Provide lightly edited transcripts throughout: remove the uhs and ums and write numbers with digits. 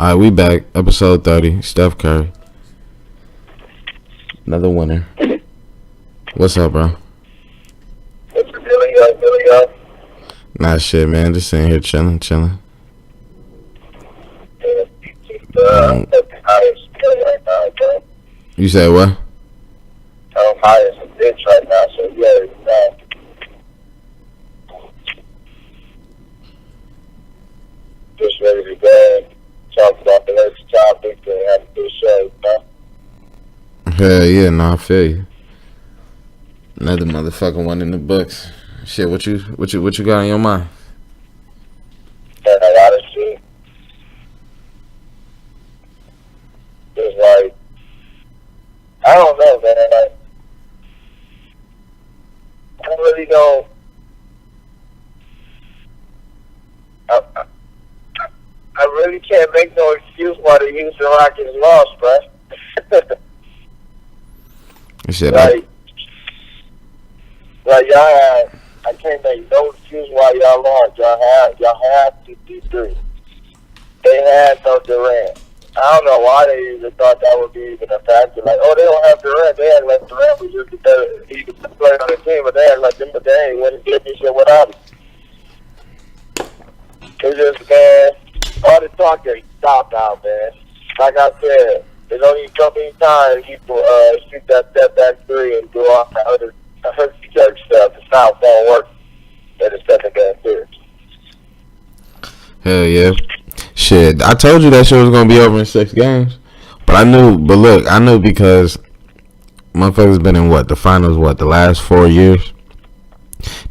Alright, we back. Episode 30. Steph Curry. Another winner. What's up, bro? What's the dealio? Nah, shit, man. Just sitting here chilling. You said what? I'm high as a bitch right now, so yeah, just ready to go talk about the next topic and have a good show, Hell yeah, no, I feel you. Another motherfucking one in the books. Shit, what you got on your mind? And a lot of shit. Just like, I don't know, man. Like, I really don't. I really can't make no excuse why the Houston Rockets lost, bro. Shit, like y'all had, I can't make no excuse why y'all lost. Y'all had to be through. They had no Durant. I don't know why they even thought that would be even a factor. Like, oh, they don't have Durant. They had let Durant was just because he could play on the team, but they had let them, but they ain't win the championship without him. It's just, man, all the talk that stopped out, man. Like I said, there's only so many times people shoot that step back three and do all the other herky-jerk stuff. It's not going to work in the second game three. hell yeah. Shit, I told you that shit was gonna be over in 6 games. But I knew because motherfuckers been in the finals, the last 4 years.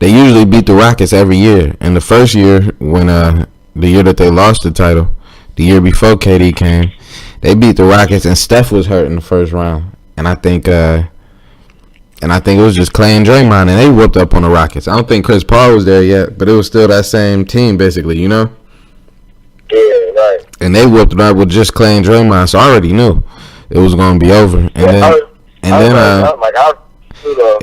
They usually beat the Rockets every year. And the first year, when the year that they lost the title, the year before KD came, they beat the Rockets and Steph was hurt in the first round. And I think it was just Clay and Draymond, and they whooped up on the Rockets. I don't think Chris Paul was there yet, but it was still that same team basically, you know? Yeah, right. And they whooped it up with just Clay and Draymond, so I already knew it was gonna be over. And then it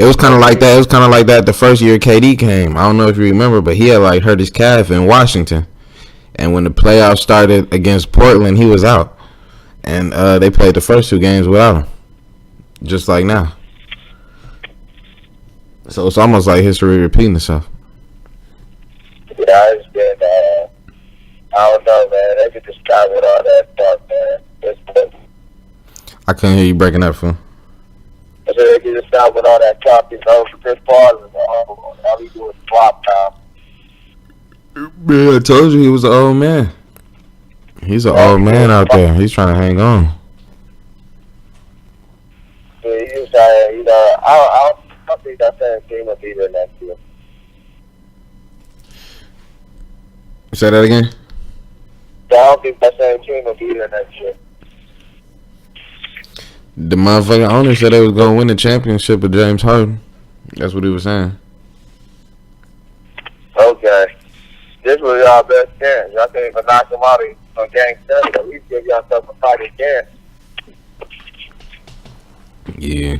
was kind of like that. It was kind of like that the first year KD came. I don't know if you remember, but he had hurt his calf in Washington, and when the playoffs started against Portland, he was out, and they played the first 2 games without him, just like now. So it's almost like history repeating itself. Yeah, it's been. I don't know, man. They could just stop with all that stuff, man. I couldn't hear you breaking up, fool. I said they could just stop with all that talk. You know, for Chris Paul, all he do is flop now. Man, I told you he was an old man. He's an old man out there. He's trying to hang on. Yeah, he was trying, I don't think that same team will be there next year. Say that again? I don't think that same team will be there next year. The motherfucking owner said they was gonna win the championship with James Harden. That's what he was saying. Okay. This was y'all best chance. Y'all can't even knock them out on game 7. At least give yourself a fighting chance. Yeah.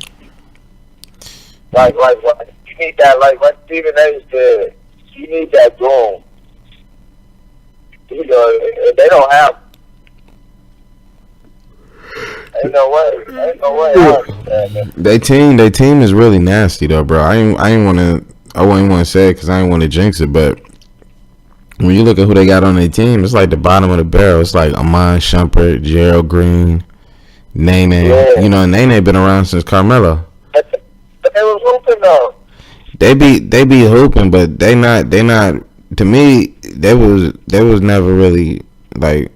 Like, you need that, like what Stephen A. said, you need that goal. You know, they don't have. Ain't no way. They team is really nasty though, bro. I wouldn't want to say it because I didn't want to jinx it, but when you look at who they got on their team, it's like the bottom of the barrel. It's like Amon Shumpert, Gerald Green, Nene. Yeah. You know, Nene been around since Carmelo. But they was hooping though. They be hooping, but they not. To me, they was never really like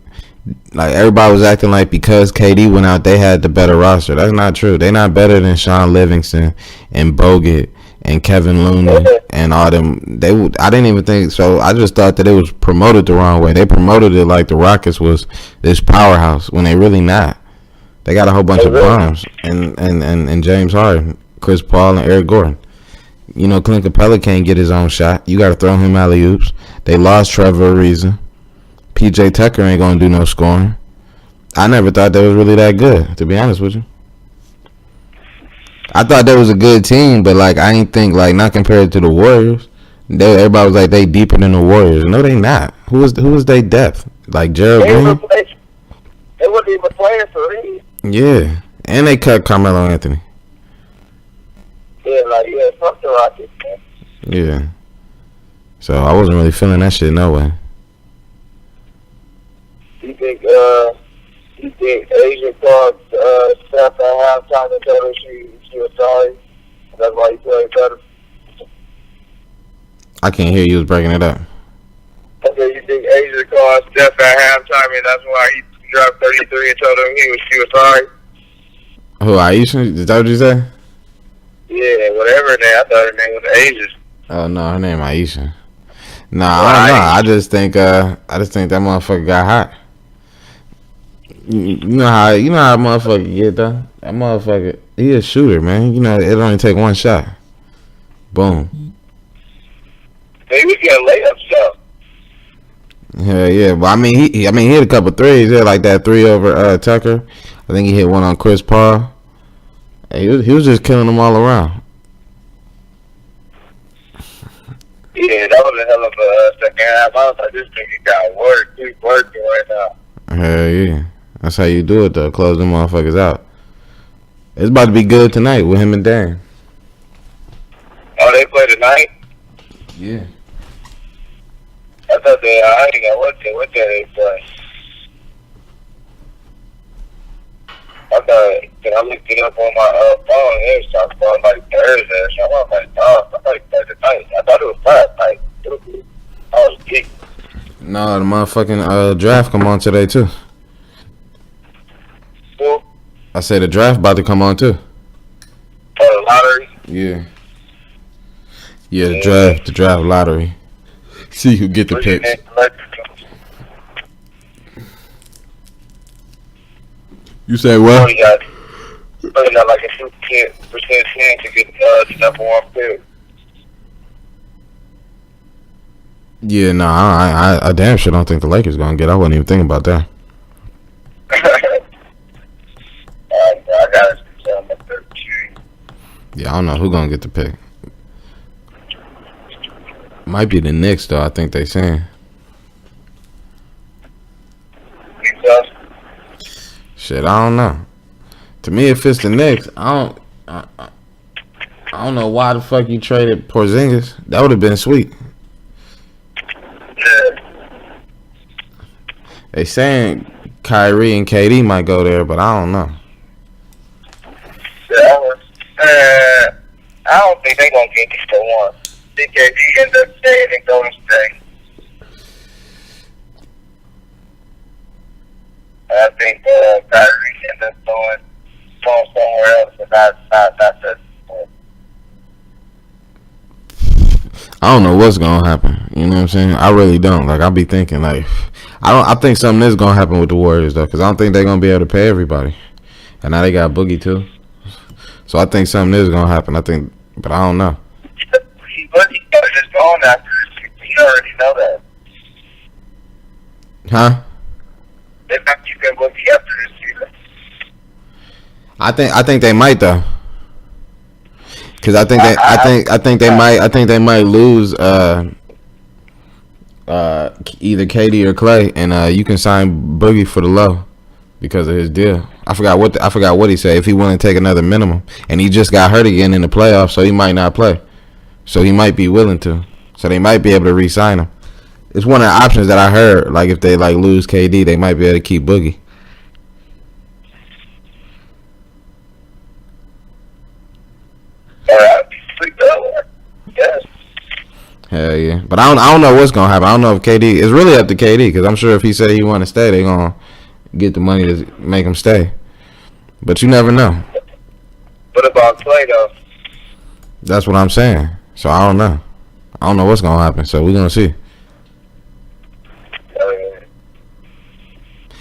everybody was acting like because KD went out, they had the better roster. That's not true. They not better than Sean Livingston and Bogut and Kevin Looney and all them. I didn't even think so. I just thought that it was promoted the wrong way. They promoted it like the Rockets was this powerhouse when they really not. They got a whole bunch of bums and James Harden, Chris Paul, and Eric Gordon. You know, Clint Capella can't get his own shot. You got to throw him alley-oops. They lost Trevor Ariza. PJ Tucker ain't going to do no scoring. I never thought they was really that good, to be honest with you. I thought that was a good team, but, I ain't think, not compared to the Warriors. Everybody was like, they deeper than the Warriors. No, they not. Who was they depth? Like, Gerald Green? wasn't even playing for Reed. Yeah, and they cut Carmelo Anthony. Yeah, fuck the Rockets, man. Yeah. So I wasn't really feeling that shit no way. You think Ayesha called Steph at halftime and told her she was sorry? That's why you played better? I can't hear you. Was breaking it up. Okay, you think Ayesha called Steph at halftime and that's why he dropped 33 and told him she was sorry? Who, Ayesha? Is that what you said? Yeah, whatever her name. I thought her name was Ayesha. Oh no, her name Ayesha. Nah, I don't know. I just think that motherfucker got hot. You know how a motherfucker get though. That motherfucker, he a shooter, man. You know, it only take one shot. Boom. Maybe we get a layup shot. Yeah. But I mean, he hit a couple threes. He had like that 3 over Tucker. I think he hit one on Chris Paul. He was just killing them all around. Yeah, that was a hell of a second half. I was like, this nigga got work. He's working right now. Hell yeah. That's how you do it, though. Close them motherfuckers out. It's about to be good tonight with him and Dan. Oh, they play tonight? Yeah. I thought I ain't got what day they play. I looked it up on my phone and it was talking about like Thursday or something. I was like, oh, I thought it was tonight. I thought it was last night. I was geeked. No, the motherfucking draft come on today, too. Who? I say the draft about to come on, too. For the lottery? Yeah. Yeah, the draft lottery. See who get the picks. You say what? You got like a 2% chance to get the number 1 pick. Yeah, nah, I damn sure don't think the Lakers gonna get. I wasn't even thinking about that. I gotta see something up there. Yeah, I don't know who gonna get the pick. Might be the Knicks though. I think they saying. Shit, I don't know. To me, if it's the Knicks, I don't know why the fuck you traded Porzingis. That would have been sweet. Yeah. They saying Kyrie and KD might go there, but I don't know. I don't think they gonna get this for one. I think KD ends up staying and Golden State. I think Kyrie ends up going somewhere else, and not that. I don't know what's gonna happen. You know what I'm saying? I really don't. Like, I be thinking, like, I think something is gonna happen with the Warriors though, because I don't think they're gonna be able to pay everybody, and now they got Boogie too. So I think something is gonna happen. I think, but I don't know. Boogie just going after this. You already know that. Huh? They're not keeping Boogie after this season. I think they might though. Cause I think they might lose either KD or Clay, and you can sign Boogie for the low because of his deal. I forgot what he said. If he want to take another minimum, and he just got hurt again in the playoffs, so he might not play. So he might be willing to. So they might be able to re-sign him. It's one of the options that I heard. Like if they lose KD, they might be able to keep Boogie. Yes. Hell yeah, but I don't know what's gonna happen. I don't know if KD. It's really up to KD because I'm sure if he said he want to stay, they gonna get the money to make him stay. But you never know. What about Clay though? That's what I'm saying. So I don't know. I don't know what's gonna happen. So we're gonna see.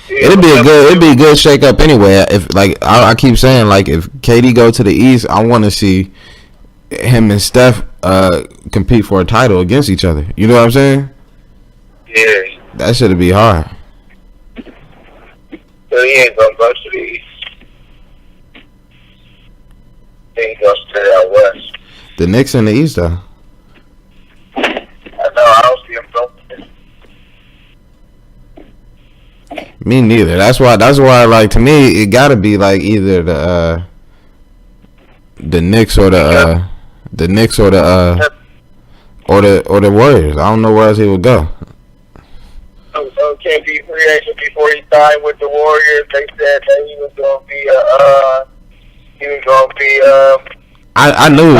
It'd be a good shake up anyway. If I keep saying, like, if KD go to the East, I want to see him and Steph compete for a title against each other. You know what I'm saying? Yeah. That should be hard. So he ain't gonna go to the East. He ain't gonna stay out West. The Knicks in the East though. I know. I don't see him going. Me neither. That's why. Like, to me, it gotta be like either the Knicks or the Warriors. I don't know where else he would go. So KD free agent before he signed with the Warriors. They said that he was gonna be I knew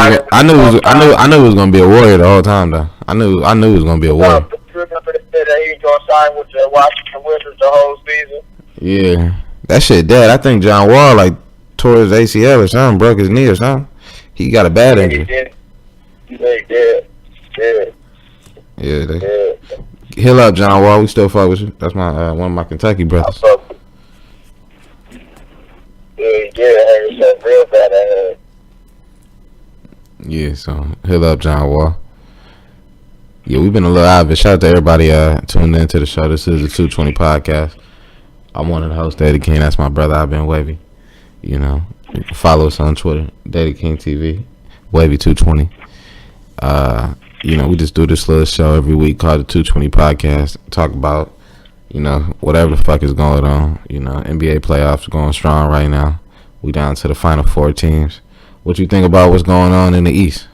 it was gonna be a Warrior the whole time though. I knew it was gonna be a Warrior. Remember they said that he was gonna sign with the Washington Wizards the whole season. Yeah, that shit dead. I think John Wall like tore his ACL or something, broke his knee or something. He got a bad injury. He did. Yeah, heal up, John Wall. We still fuck with you. That's my one of my Kentucky brothers. Yeah, he did. He had real bad ahead. Yeah, so heal up, John Wall. Yeah, we've been a little out of it. Shout out to everybody tuning into the show. This is the 220 podcast. I'm one of the hosts, Daddy King. That's my brother. I've been Wavy. You know, you can follow us on Twitter, Daddy King TV, Wavy220. You know, we just do this little show every week called the 220 podcast. Talk about, you know, whatever the fuck is going on. You know, NBA playoffs are going strong right now. We down to the final 4 teams. What you think about what's going on in the East?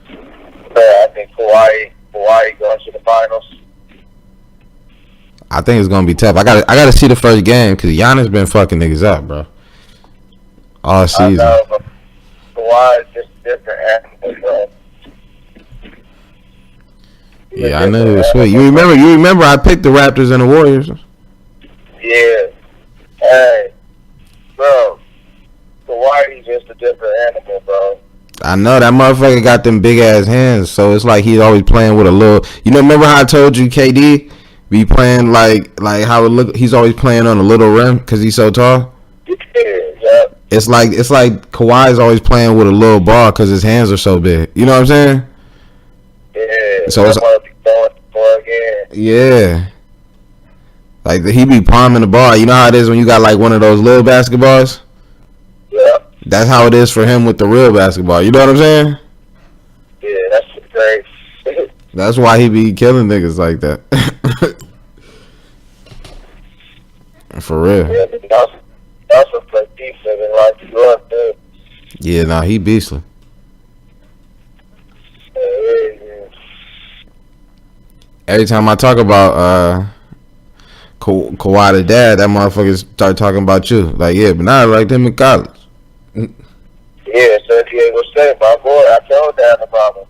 I think Hawaii going to the finals. I think it's gonna be tough. I gotta see the first game because Giannis been fucking niggas up, bro. All season. I know, but Hawaii is just different animal, bro. Yeah, I know it was sweet. You remember I picked the Raptors and the Warriors. Yeah. Hey, bro. Hawaii's just a different animal, bro. I know that motherfucker got them big ass hands, so it's like he's always playing with a little. You know, remember how I told you KD be playing like how it look? He's always playing on a little rim because he's so tall. Yeah. It's like Kawhi's always playing with a little ball because his hands are so big. You know what I'm saying? Yeah. So it's yeah. Like he be palming the ball. You know how it is when you got like one of those little basketballs. Yeah. That's how it is for him with the real basketball. You know what I'm saying? Yeah, that's great. That's why he be killing niggas like that. For real. Yeah, that's a play defense and like you up there. Yeah, nah, he beastly. Yeah. Every time I talk about Kawhi the dad, that motherfucker start talking about you. Like, yeah, but now I liked him in college. Yeah, so Diego said, my boy, I told that about him.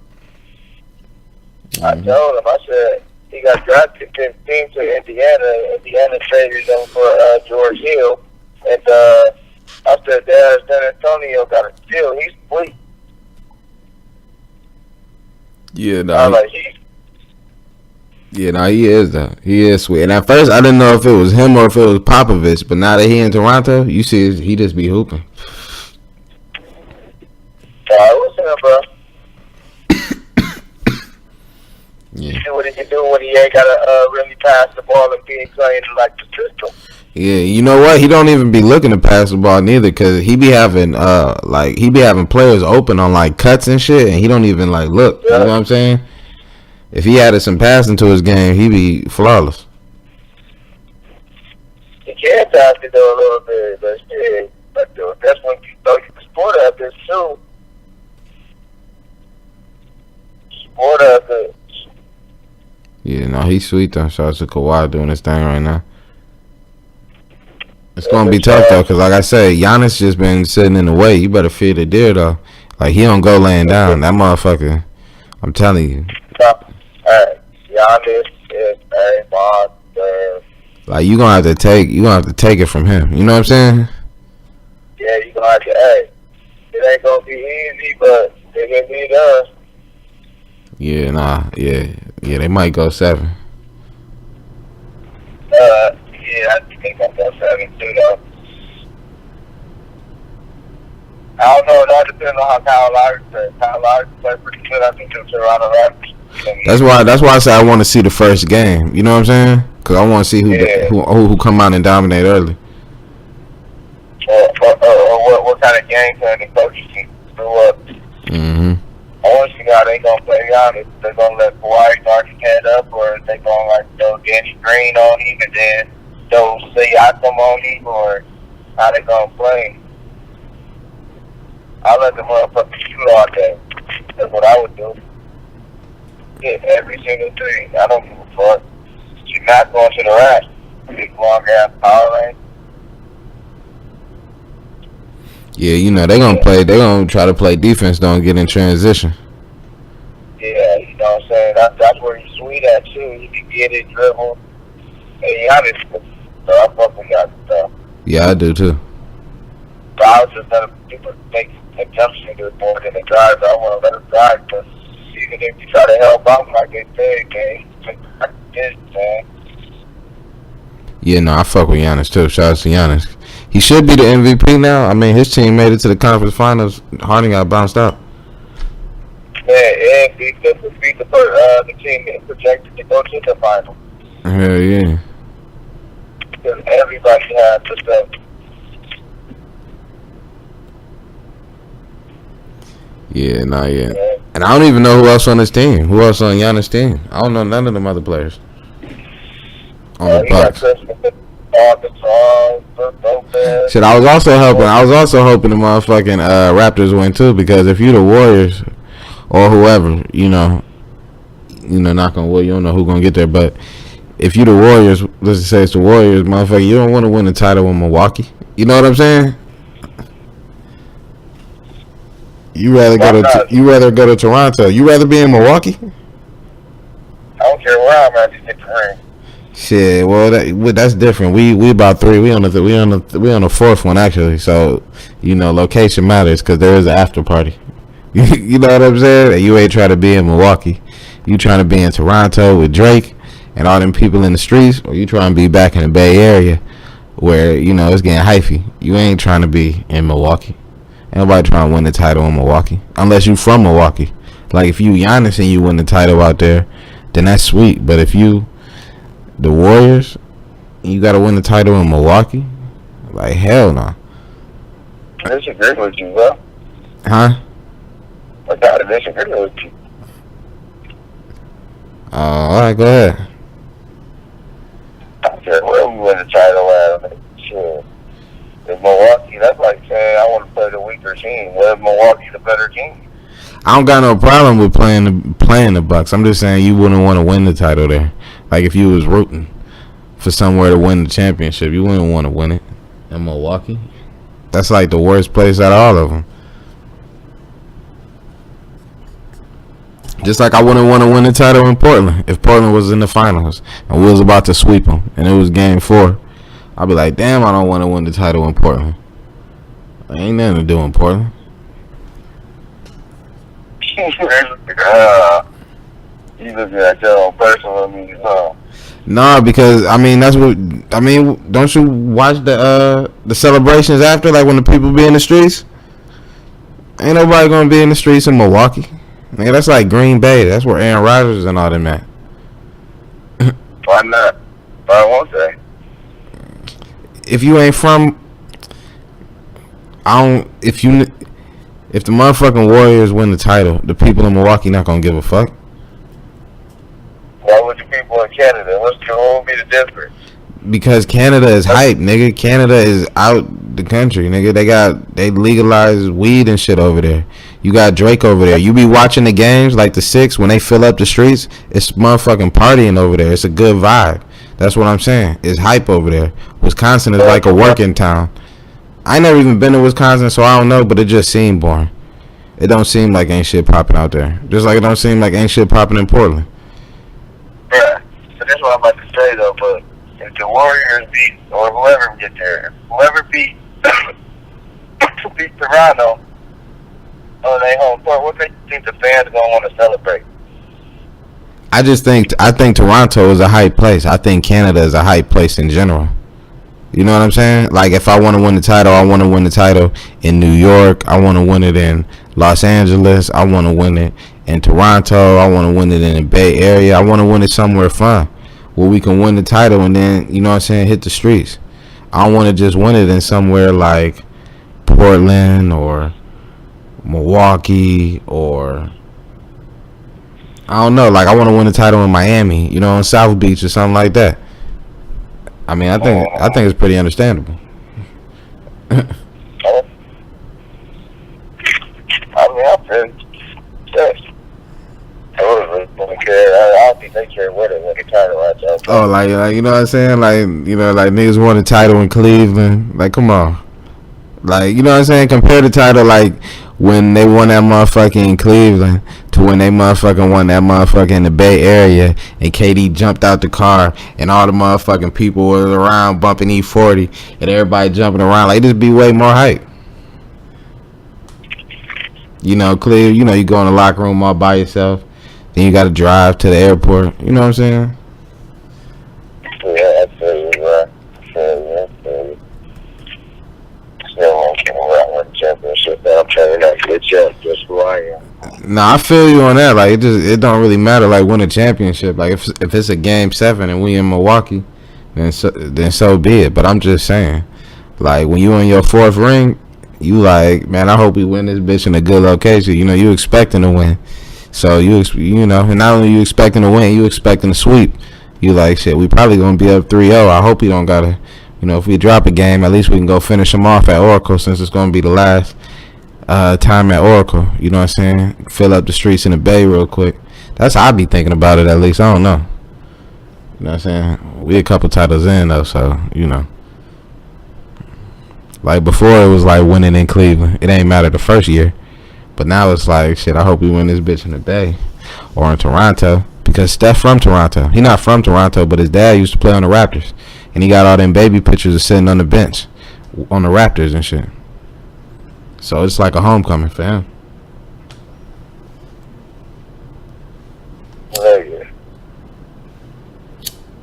I told him, I said, he got drafted 15 to Indiana. Indiana traded him for George Hill. And I said, San Antonio got a steal. He's sweet. Yeah, nah. He is though. He is sweet. And at first, I didn't know if it was him or if it was Popovich. But now that he in Toronto, you see, he just be hooping. What's up, bro? Yeah. You see what he can do when he ain't gotta really pass the ball and be playing like the system. Yeah, you know what? He don't even be looking to pass the ball neither, cause he be having players open on like cuts and shit, and he don't even like look. Yeah. You know what I'm saying? If he added some passing to his game, he'd be flawless. He can pass it though a little bit, but yeah, that's when you throw your sport out there too. Sport out there. Yeah, no, he's sweet though. Shout out to Kawhi doing his thing right now. It's gonna be tough though, cause like I said, Giannis just been sitting in the way. You better feed the deer though. Like he don't go laying down. That motherfucker, I'm telling you. Giannis is a monster. Like you gonna have to take it from him. You know what I'm saying? Yeah, you gonna have to. Hey, it ain't gonna be easy, but it can be done. Yeah, nah, yeah, they might go 7. Yeah, I think I'll go 7 too, though. I don't know. It all depends on how Kyle Lowry plays. Kyle Lowry plays pretty good. I think he'll Toronto Raptors. That's why I say I want to see the first game. You know what I'm saying? Because I want to see who come out and dominate early. Or what kind of game plan the coaches do up. Mm-hmm. I want to see how they gonna play Giannis. They're gonna let Kawhi guard his head up, or they gonna like throw Danny Green on him, and then don't say acrimony or how they gonna play. I let the motherfuckers shoot all day. That's what I would do. Hit every single thing. I don't give a fuck. You're not going to the rack. Big long ass power lane. Yeah, you know they gonna try to play defense. Don't get in transition. Yeah, you know what I'm saying? That's where he's sweet at too. He can get it, dribble. And Giannis, so I fuck with Giannis stuff. Yeah, I do too. So I was just letting people make a jump shooter more than the drive. I want to let them drive because even if you try to help out like they say, okay, like this, man. Yeah, no, I fuck with Giannis too. Shout out to Giannis. He should be the MVP now. I mean, his team made it to the conference finals. Harden got bounced out. Yeah, and beat the team and projected to go to the final. Hell yeah. Because everybody has to step. Yeah, nah, yeah. And I don't even know who else on his team. Who else on Giannis' team? I don't know none of them other players. On the Bucks. Shit, I was also hoping the motherfucking Raptors win too, because if you the Warriors or whoever, you know, knock on wood, you don't know who's gonna get there, but if you the Warriors, let's just say it's the Warriors, motherfucker, you don't want to win the title in Milwaukee. You know what I'm saying? You rather go to Toronto. You rather be in Milwaukee? I don't care where I'm at to get the ring. Shit, well that's different. We about three. We on the fourth one actually. So you know, location matters because there is an after party. You know what I'm saying? And you ain't trying to be in Milwaukee. You trying to be in Toronto with Drake and all them people in the streets, or you trying to be back in the Bay Area where you know it's getting hyphy. You ain't trying to be in Milwaukee. Ain't nobody trying to win the title in Milwaukee unless you from Milwaukee. Like if you Giannis and you win the title out there, then that's sweet. But if you the Warriors, you gotta win the title in Milwaukee? Like hell no. I disagree with you, bro. Huh? I gotta disagree with you. Alright, go ahead. I don't care where we win the title at. Sure. In Milwaukee, that's like saying I want to play the weaker team. Well, Milwaukee's the better team. I don't got no problem with playing the Bucks. I'm just saying you wouldn't want to win the title there. Like if you was rooting for somewhere to win the championship, you wouldn't want to win it in Milwaukee. That's like the worst place out of all of them. Just like I wouldn't want to win the title in Portland if Portland was in the finals and we was about to sweep them and it was game 4. I'd be like, damn, I don't want to win the title in Portland. Ain't nothing to do in Portland. You looking at your own personal needs, huh? Nah, because don't you watch the celebrations after, like when the people be in the streets? Ain't nobody gonna be in the streets in Milwaukee. Nigga, that's like Green Bay. That's where Aaron Rodgers and all them at. Why not? I won't say. If you ain't from, if the motherfucking Warriors win the title, the people in Milwaukee not gonna give a fuck. Why would the people in Canada? What would be the difference? Because Canada is hype, nigga. Canada is out the country, nigga. They legalized weed and shit over there. You got Drake over there. You be watching the games like the Six when they fill up the streets. It's motherfucking partying over there. It's a good vibe. That's what I'm saying. It's hype over there. Wisconsin is like a working town. I never even been to Wisconsin, so I don't know, but it just seemed boring. It don't seem like ain't shit popping out there. Just like it don't seem like ain't shit popping in Portland. Yeah, so that's what I'm about to say though, but if the Warriors beat, or whoever get there, whoever beat Toronto on their home court, what do you think the fans are going to want to celebrate? I think Toronto is a hype place. I think Canada is a hype place in general. You know what I'm saying? Like if I want to win the title, I want to win the title in New York. I want to win it in Los Angeles. I want to win it in Toronto. I want to win it in the Bay Area. I want to win it somewhere fun where we can win the title and then, you know what I'm saying, hit the streets. I don't want to just win it in somewhere like Portland or Milwaukee or I don't know. Like I want to win the title in Miami, you know, in South Beach or something like that. I mean, I think it's pretty understandable. I mean, I feel yes. I don't care. I don't think they care what it when the title right there. Oh, like you know what I'm saying? Like, you know, like niggas won a title in Cleveland. Like, come on. Like, you know what I'm saying? Compare the title, like, when they won that motherfucker in Cleveland to when they motherfucking won that motherfucker in the Bay Area and KD jumped out the car and all the motherfucking people was around bumping E40 and everybody jumping around. Like, this be way more hype. You know, Cleveland, you know, you go in the locker room all by yourself. Then you got to drive to the airport. You know what I'm saying? Yeah, I feel you, bro. I feel you. Still won't get around with the championship, but I'm trying not to get jumped just who I am. Nah, I feel you on that. Like, it don't really matter. Like, win a championship. Like, if it's a game 7 and we in Milwaukee, then so be it. But I'm just saying, like, when you in your 4th ring, you like, man, I hope we win this bitch in a good location. You know, you expecting to win. So you know, and not only you expecting to win, you expecting to sweep. You like, shit, we probably gonna be up 3-0. I hope we don't gotta, you know, if we drop a game, at least we can go finish them off at Oracle since it's gonna be the last time at Oracle. You know what I'm saying? Fill up the streets in the Bay real quick. That's how I be thinking about it. At least I don't know. You know what I'm saying? We a couple titles in though, so you know. Like before, it was like winning in Cleveland. It ain't matter the first year. But now it's like, shit, I hope we win this bitch in the Bay or in Toronto. Because Steph from Toronto. He not from Toronto, but his dad used to play on the Raptors. And he got all them baby pictures of sitting on the bench on the Raptors and shit. So it's like a homecoming for him. Yeah.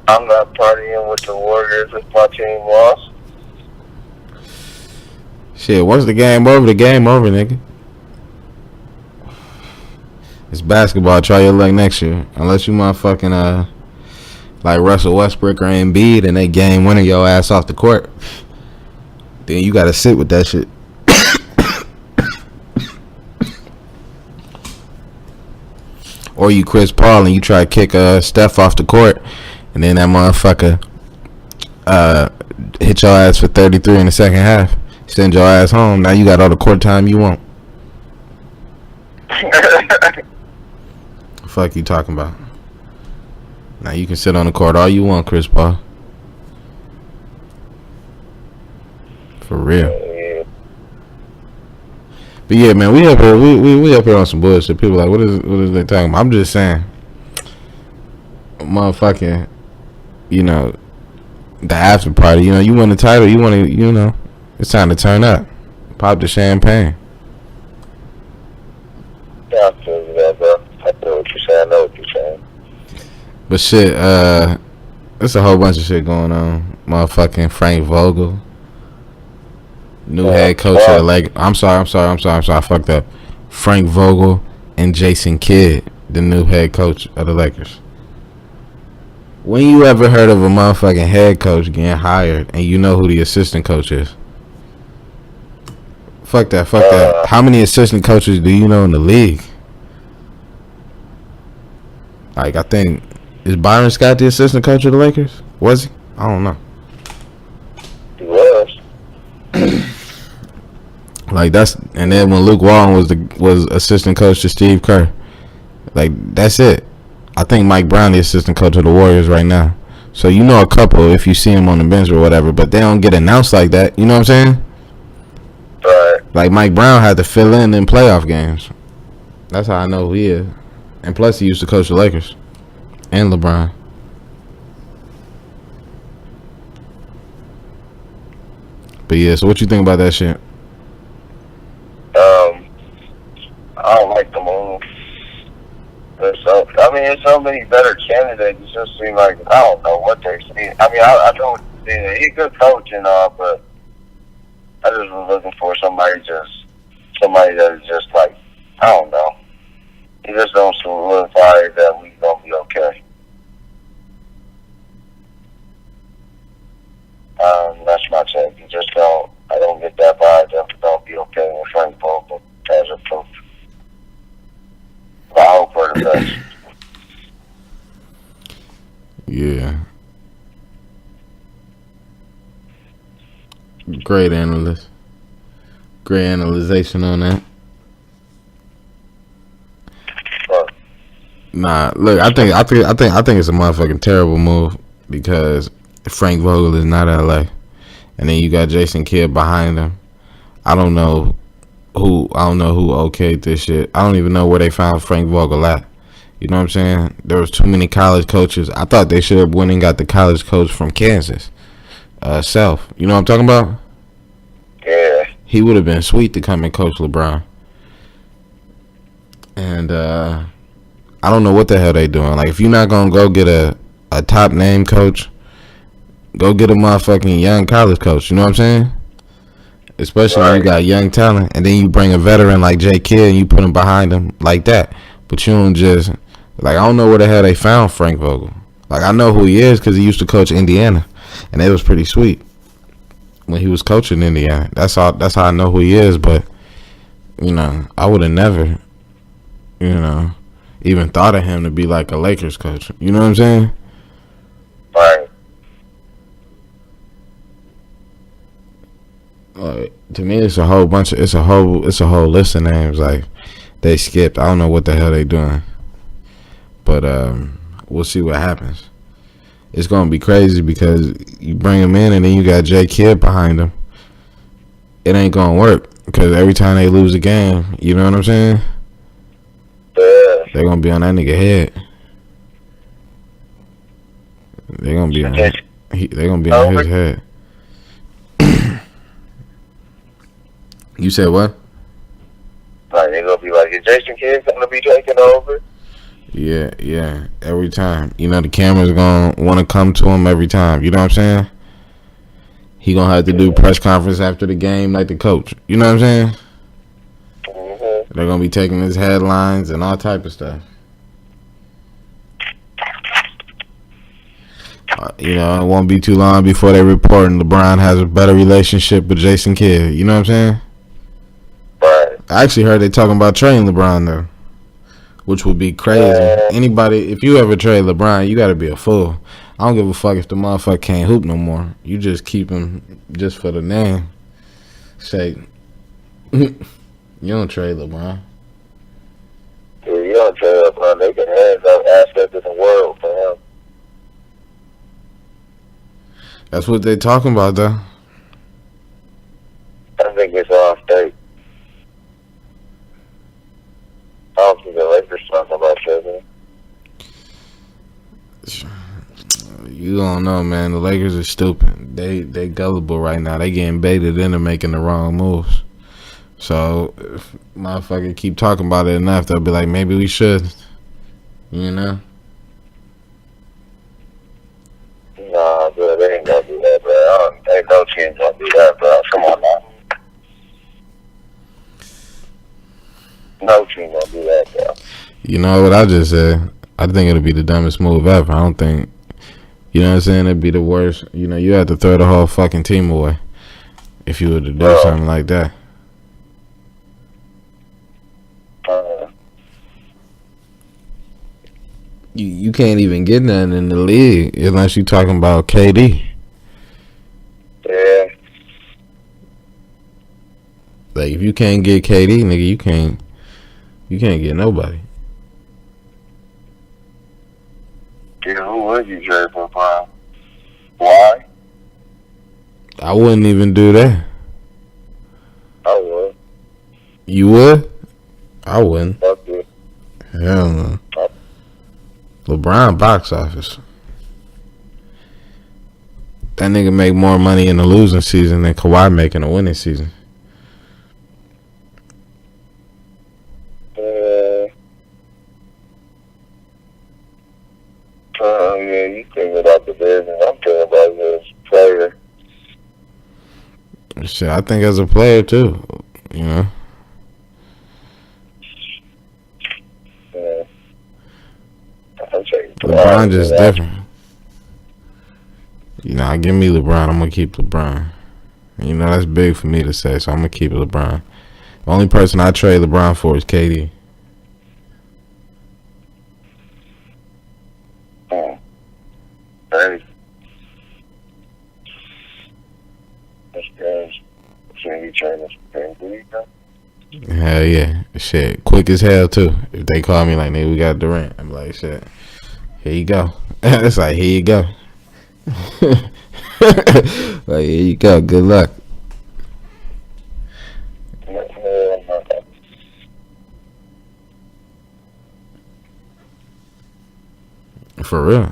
I'm not partying with the Warriors if my team lost. Shit, once the game over, nigga. It's basketball. Try your luck next year. Unless you motherfucking like Russell Westbrook or Embiid and they game winning your ass off the court. Then you gotta sit with that shit. Or you Chris Paul and you try to kick Steph off the court and then that motherfucker hit your ass for 33 in the second half. Send your ass home. Now you got all the court time you want. Fuck you talking about? Now you can sit on the court all you want, Chris Paul. For real. But yeah, man, we up here. We up here on some bullshit. People like, what is they talking about? I'm just saying, motherfucking, you know, the after party. You know, you win the title. You want to, you know, it's time to turn up. Pop the champagne. Yeah, I feel you there, bro. I feel what you're saying. I know what you're saying. But shit, there's a whole bunch of shit going on. Motherfucking Frank Vogel, new head coach of the Lakers. I'm sorry. I fucked up. Frank Vogel and Jason Kidd, the new head coach of the Lakers. When you ever heard of a motherfucking head coach getting hired and you know who the assistant coach is? Fuck that. How many assistant coaches do you know in the league? Like, I think, is Byron Scott the assistant coach of the Lakers? Was he? I don't know. He was. Like, that's, and then when Luke Walton was assistant coach to Steve Kerr. Like, that's it. I think Mike Brown the assistant coach of the Warriors right now. So you know a couple if you see him on the bench or whatever, but they don't get announced like that. You know what I'm saying? Right. Like Mike Brown had to fill in playoff games. That's how I know who he is. And plus he used to coach the Lakers and LeBron. But yeah, so what you think about that shit? I don't like the move. There's so many better candidates. It just seems like I don't know what they see. I mean, I don't. He's a good coach and all, but I just was looking for somebody that is just like, I don't know. He just don't solidify that we gonna be okay. That's my take. You just don't. I don't get that vibe that we gonna be okay with Frank Vogel as a coach. But I hope for the best. Yeah. Great analyst. Great analyzation on that. Nah, look, I think it's a motherfucking terrible move because Frank Vogel is not LA, and then you got Jason Kidd behind him. I don't know who okayed this shit. I don't even know where they found Frank Vogel at. You know what I'm saying? There was too many college coaches. I thought they should have went and got the college coach from Kansas, Self. You know what I'm talking about? Yeah. He would have been sweet to come and coach LeBron. And I don't know what the hell they doing. Like, if you're not gonna go get a top name coach, go get a motherfucking young college coach. You know what I'm saying? Especially when you got young talent, and then you bring a veteran like J. Kidd and you put him behind him like that. But you don't just like, I don't know where the hell they found Frank Vogel. Like, I know who he is because he used to coach Indiana, and it was pretty sweet when he was coaching Indiana. That's how I know who he is. But you know, I would have never, you know, even thought of him to be like a Lakers coach. You know what I'm saying? Right. To me, it's a whole list of names. Like, they skipped. I don't know what the hell they doing. But we'll see what happens. It's gonna be crazy because you bring him in and then you got J. Kidd behind him. It ain't gonna work because every time they lose a game, you know what I'm saying? Yeah. They're gonna be on that nigga head. They're gonna be on his head. You said what? Like, they're gonna be like, is Jason Kidd gonna be taking over? Yeah. Every time. You know, the camera's gonna want to come to him every time. You know what I'm saying? He gonna have to do press conference after the game like the coach. You know what I'm saying? Mm-hmm. They're gonna be taking his headlines and all type of stuff. You know, it won't be too long before they report and LeBron has a better relationship with Jason Kidd. You know what I'm saying? Right. I actually heard they talking about trading LeBron though, which would be crazy. Anybody, if you ever trade LeBron, you gotta be a fool. I don't give a fuck if the motherfucker can't hoop no more. You just keep him just for the name. Say, you don't trade LeBron. Yeah, you don't trade LeBron. They can have that aspect of the world for him. That's what they talking about though. I think it's off state. I don't think the Lakers talking about trading. You don't know, man. The Lakers are stupid. They gullible right now. They getting baited into making the wrong moves. So if motherfucker keep talking about it enough, they'll be like, maybe we should. You know? Nah, bro, they ain't gonna do that, bro. Ain't no team gonna do that, bro. Come on now. No team gonna do that, bro. You know what I just said? I think it'll be the dumbest move ever. I don't think, you know what I'm saying? It'd be the worst. You know, you have to throw the whole fucking team away if you were to do something like that. You can't even get nothing in the league unless you talking about KD. Yeah. Like, if you can't get KD, nigga, you can't get nobody. Yeah, who would you trade for Prime? Why? I wouldn't even do that. I would. You would? I wouldn't. Fuck you. Hell no. LeBron box office. That nigga make more money in the losing season than Kawhi make in the winning season. Yeah, you think about the business. I'm thinking about this player. Shit, I think as a player too, you know. Yeah. LeBron just different. You know, give me LeBron. I'm gonna keep LeBron. You know, that's big for me to say, so I'm gonna keep LeBron. The only person I trade LeBron for is KD. Hey. That's good. trainers. Hell yeah. Shit. Quick as hell, too. If they call me like, nigga, we got Durant, I'm like, shit. Here you go. It's like, here you go. Like, here you go. Good luck. For real.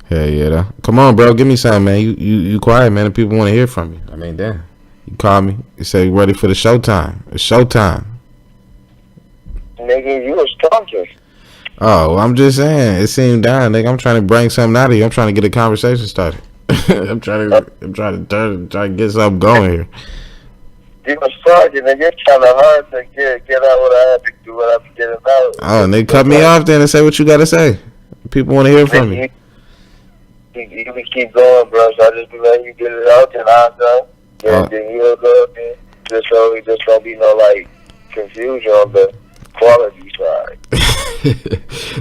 Hell yeah, though. Come on, bro. Give me something, man. You quiet, man. The people want to hear from you. I mean, damn. You call me. You say you ready for the showtime. It's showtime. Nigga, you was talking. Oh, I'm just saying. It seemed down, nigga. I'm trying to bring something out of you. I'm trying to get a conversation started. I'm trying to get something going here. You was talking, and you're trying to hard to get out what I had to do, what I'm getting out. Oh, and they cut me off then and say what you got to say. People want to hear from you. You can keep going, bro. So I just be letting you get it out, and I'm done. Then you'll go, just so it just don't be no like confusion on the quality side.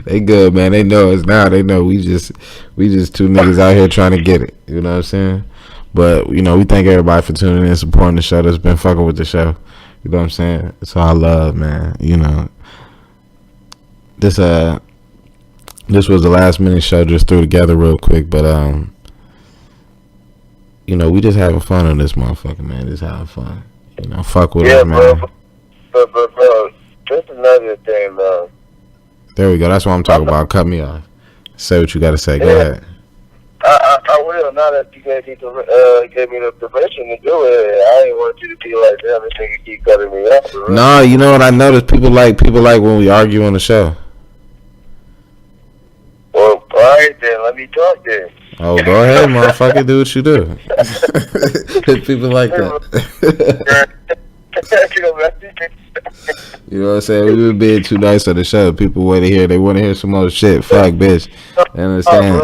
They good, man. They know us now. They know we just two niggas out here trying to get it. You know what I'm saying? But you know, we thank everybody for tuning in, supporting the show. That's been fucking with the show. You know what I'm saying? It's all love, man. You know, this was the last minute show, just threw together real quick, but you know, we just having fun on this motherfucker, man. Just having fun. You know, fuck with us, man. Bro, just another thing, though. There we go. That's what I'm talking about. Cut me off. Say what you got to say. Go ahead. I will. Now that you gave me the permission to do it, I ain't want you to be like, damn, this nigga keep cutting me off. Right? No, you know what I noticed? People like when we argue on the show. Well, all right, then. Let me talk then. Oh, go ahead, motherfucker. Do what you do. People like that. You know what I'm saying? We been being too nice on the show. People want to hear. They want to hear some more shit. Fuck, bitch. You understand?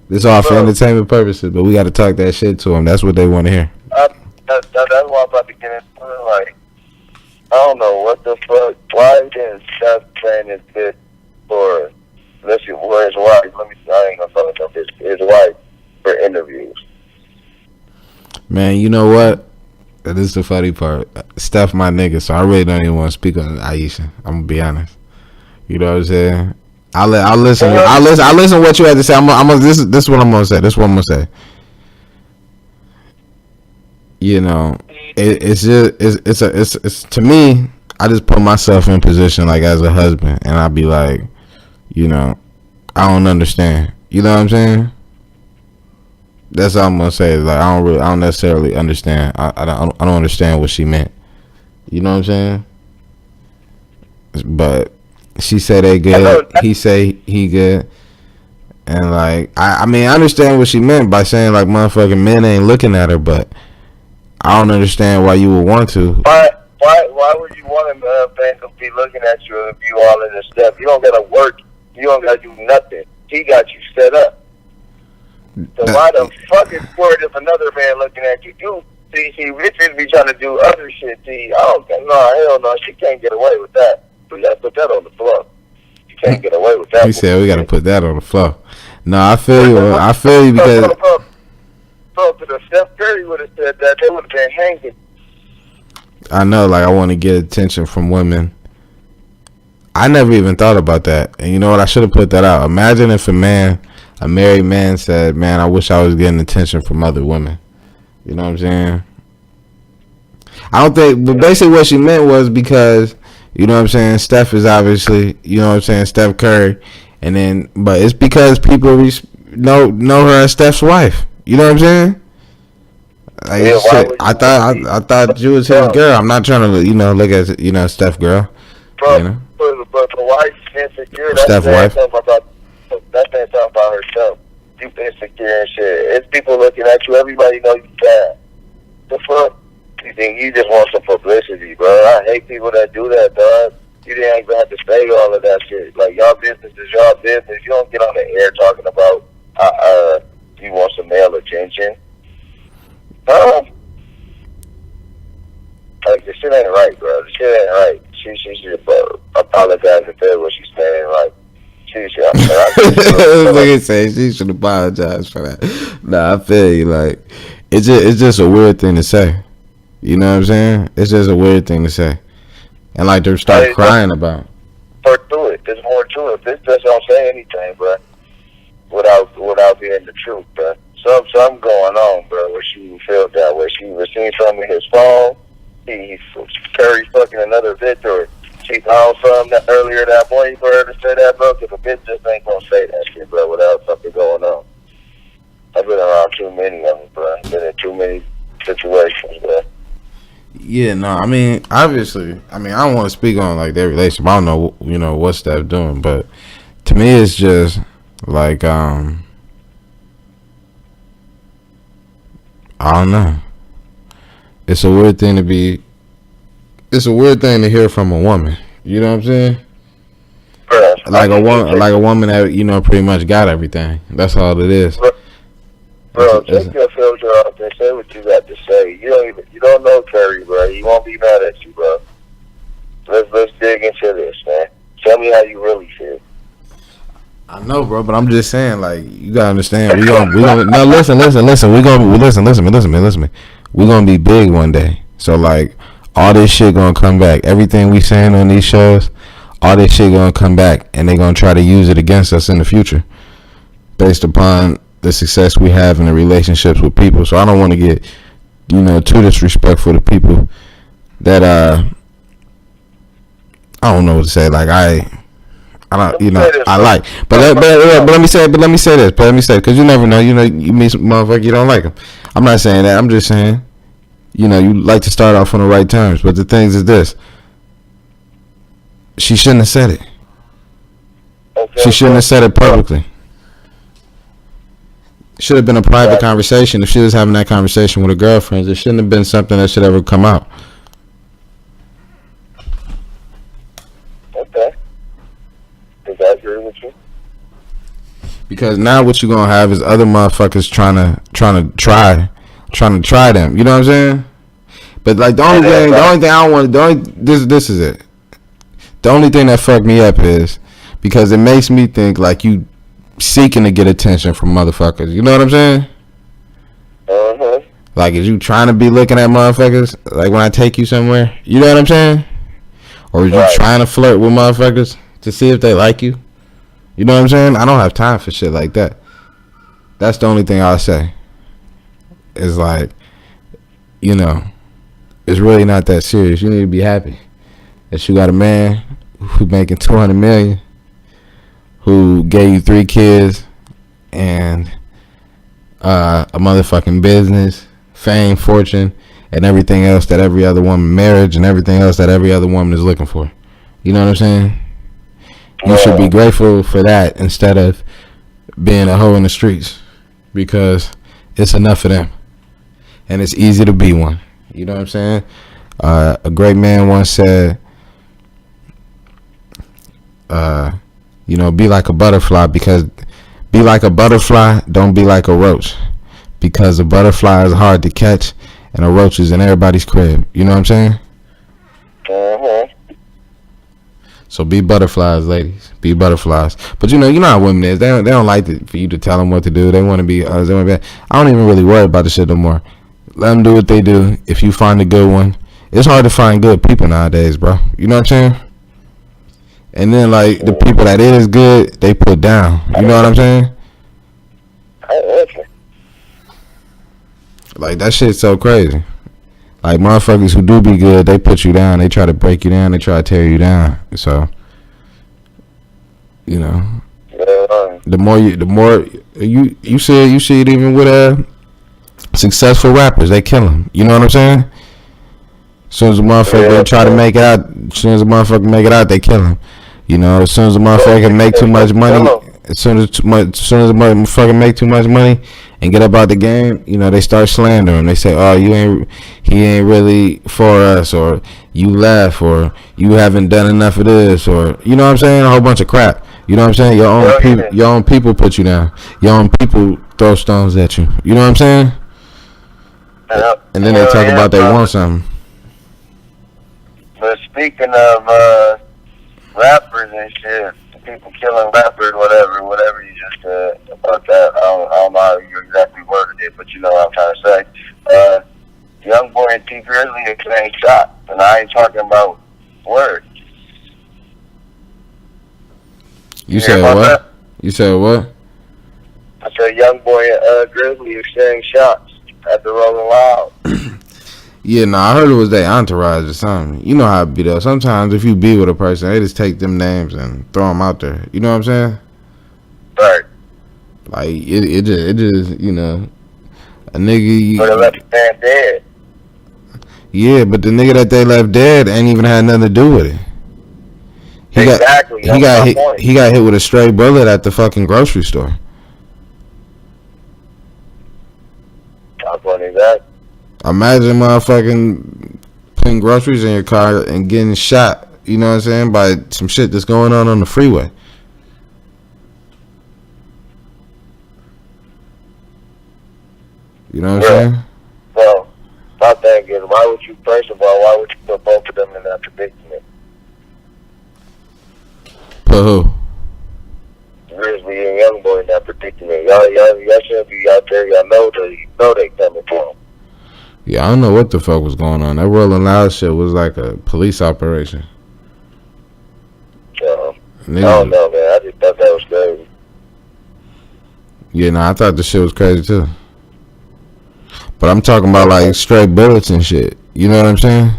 This all for entertainment purposes, but we got to talk that shit to them. That's what they want to hear. That's why I'm about to get into. Like, I don't know what the fuck. Why didn't Steph train his bitch for? Listen, where's his wife? I ain't gonna fuck up his wife for interviews. Man, you know what? This is the funny part. Steph, my nigga, so I really don't even want to speak on Ayesha. I'm gonna be honest. You know what I'm saying? I'll listen. I listen to what you had to say. This is what I'm gonna say. This is what I'm gonna say. You know, it's to me. I just put myself in position like as a husband, and I'd be like, you know, I don't understand. You know what I'm saying? That's all I'm gonna say. Like I don't necessarily understand. I don't understand what she meant. You know what I'm saying? But she said they good. He say he good. And like I mean I understand what she meant by saying like motherfucking men ain't looking at her, but I don't understand why you would want to. Why would you want a man to be looking at you if you all in this step? You don't gotta work. You don't gotta do nothing. He got you set up. So why the fuck is worried if another man looking at you? See, bitches be trying to do other shit. See, hell no, she can't get away with that. We gotta put that on the floor. She can't get away with that. He said we gotta put that on the floor. No, I feel you. I feel you because. Bro, if Steph Curry would have said that, they would have been hanging. I know, like I want to get attention from women. I never even thought about that, and you know what? I should have put that out. Imagine if a married man said, "Man, I wish I was getting attention from other women." You know what I'm saying? I don't think, but basically what she meant was because, you know what I'm saying, Steph is obviously, you know what I'm saying, Steph Curry, and then, but it's because people know her as Steph's wife. You know what I'm saying? Like, yeah, shit, I thought you was his girl. I'm not trying to, you know, look at, you know, Steph girl. Bro, you know? But the wife's insecure. Steph wife. That's ain't talking about herself. You insecure and shit. It's people looking at you. Everybody know you bad. The fuck? You think you just want some publicity, bro? I hate people that do that, dog. You didn't even have to say all of that shit. Like, y'all business is y'all business. You don't get on the air talking about you want some male attention. Like, the shit ain't right, bro. The shit ain't right. She should apologize and say what she's saying. Like, Like I say, she should apologize for that. Nah, I feel you. Like, it's just a weird thing to say. You know what I'm saying? It's just a weird thing to say. And like to start crying about. More to it. There's more to it. This just don't say anything, bro. Without being the truth, bro. Something going on, bro, where she felt that way. She received something in his phone. He Curry fucking another bitch, or she found something earlier that morning for her to say that, bro, because a bitch just ain't gonna say that shit, bro, without something going on. I've been around too many of them, bro. Been in too many situations, bro. Yeah, no, I mean, obviously, I don't want to speak on, like, their relationship. I don't know, you know, what Steph doing, but to me, it's just, like, I don't know. It's a weird thing to hear from a woman. You know what I'm saying? Bro, like a woman that, you know, pretty much got everything. That's all it is. Bro, take your filter off and say what you got to say. You don't know Curry, bro. He won't be mad at you, bro. Let's dig into this, man. Tell me how you really feel. I know, bro, but I'm just saying, like, you gotta understand. We gonna no, listen. We gonna listen. We gonna be big one day. So like, all this shit gonna come back. Everything we saying on these shows, all this shit gonna come back, and they gonna try to use it against us in the future, based upon the success we have in the relationships with people. So I don't want to get, you know, too disrespectful to people that I don't know what to say. Like I don't, you know, I like, but let me say this, because you never know. You know, you meet some motherfucker you don't like them. I'm not saying that. I'm just saying, you know, you like to start off on the right terms. But the thing is this: she shouldn't have said it. Okay, she shouldn't have said it publicly. It should have been a private conversation. If she was having that conversation with her girlfriends, it shouldn't have been something that should ever come out. Okay. Does that agree with you? Because now what you're gonna have is other motherfuckers trying to try them. You know what I'm saying? But like the only thing I don't want, this is it. The only thing that fucked me up is because it makes me think like you seeking to get attention from motherfuckers. You know what I'm saying? Uh-huh. Like, is you trying to be looking at motherfuckers? Like when I take you somewhere? You know what I'm saying? Or is you trying to flirt with motherfuckers to see if they like you? You know what I'm saying? I don't have time for shit like that. That's the only thing I'll say. It's like, you know, it's really not that serious. You need to be happy that you got a man who making $200 million, who gave you 3 kids and a motherfucking business, fame, fortune, and everything else that every other woman, marriage, and everything else that every other woman is looking for. You know what I'm saying? You should be grateful for that instead of being a hoe in the streets, because it's enough of them, and it's easy to be one. You know what I'm saying? A great man once said, you know, be like a butterfly, don't be like a roach, because a butterfly is hard to catch and a roach is in everybody's crib. You know what I'm saying? Uh-huh. So be butterflies, ladies. Be butterflies. But you know how women is. They don't like for you to tell them what to do. They want to be. I don't even really worry about the shit no more. Let them do what they do. If you find a good one, it's hard to find good people nowadays, bro. You know what I'm saying? And then like the people that is good, they put down. You know what I'm saying? Like that shit's so crazy. Like motherfuckers who do be good, they put you down. They try to break you down. They try to tear you down. So, you know, the more you see it even with successful rappers. They kill them. You know what I'm saying? As soon as a motherfucker try to make it out, they kill him. You know, as soon as a motherfucker make too much money, as soon as a motherfucker make too much money and get up out the game, you know, they start slandering. They say, "Oh, he ain't really for us," or "You left," or "You haven't done enough of this," or you know what I'm saying, a whole bunch of crap. You know what I'm saying? Your own people put you down. Your own people throw stones at you. You know what I'm saying? And then they talk about they want something. But speaking of rappers and shit, people killing rappers, whatever you just said about that. I don't know how you exactly worded it, but you know what I'm trying to say. Young boy and T Grizzly are getting shot, and I ain't talking about words. You said what? That? You said what? I said young boy and Grizzly are sharing shots at the Rolling Loud. Yeah, no, I heard it was their entourage or something. You know how it be though. Sometimes if you be with a person, they just take them names and throw them out there. You know what I'm saying? Right. Like it just you know, a nigga. But they left the man dead. Yeah, but the nigga that they left dead ain't even had nothing to do with it. He got hit with a stray bullet at the fucking grocery store. How funny is that? Imagine motherfucking putting groceries in your car and getting shot, you know what I'm saying, by some shit that's going on the freeway. You know what I'm saying? Well, my thing is, why would you put both of them in that predicament? Put who? Grizzly and Young Boy in that predicament. Y'all shouldn't be out there. Y'all know they coming for them. Yeah, I don't know what the fuck was going on. That Rolling Loud shit was like a police operation. I don't know, man. I just thought that was crazy. Yeah, no, I thought the shit was crazy too. But I'm talking about like straight bullets and shit. You know what I'm saying?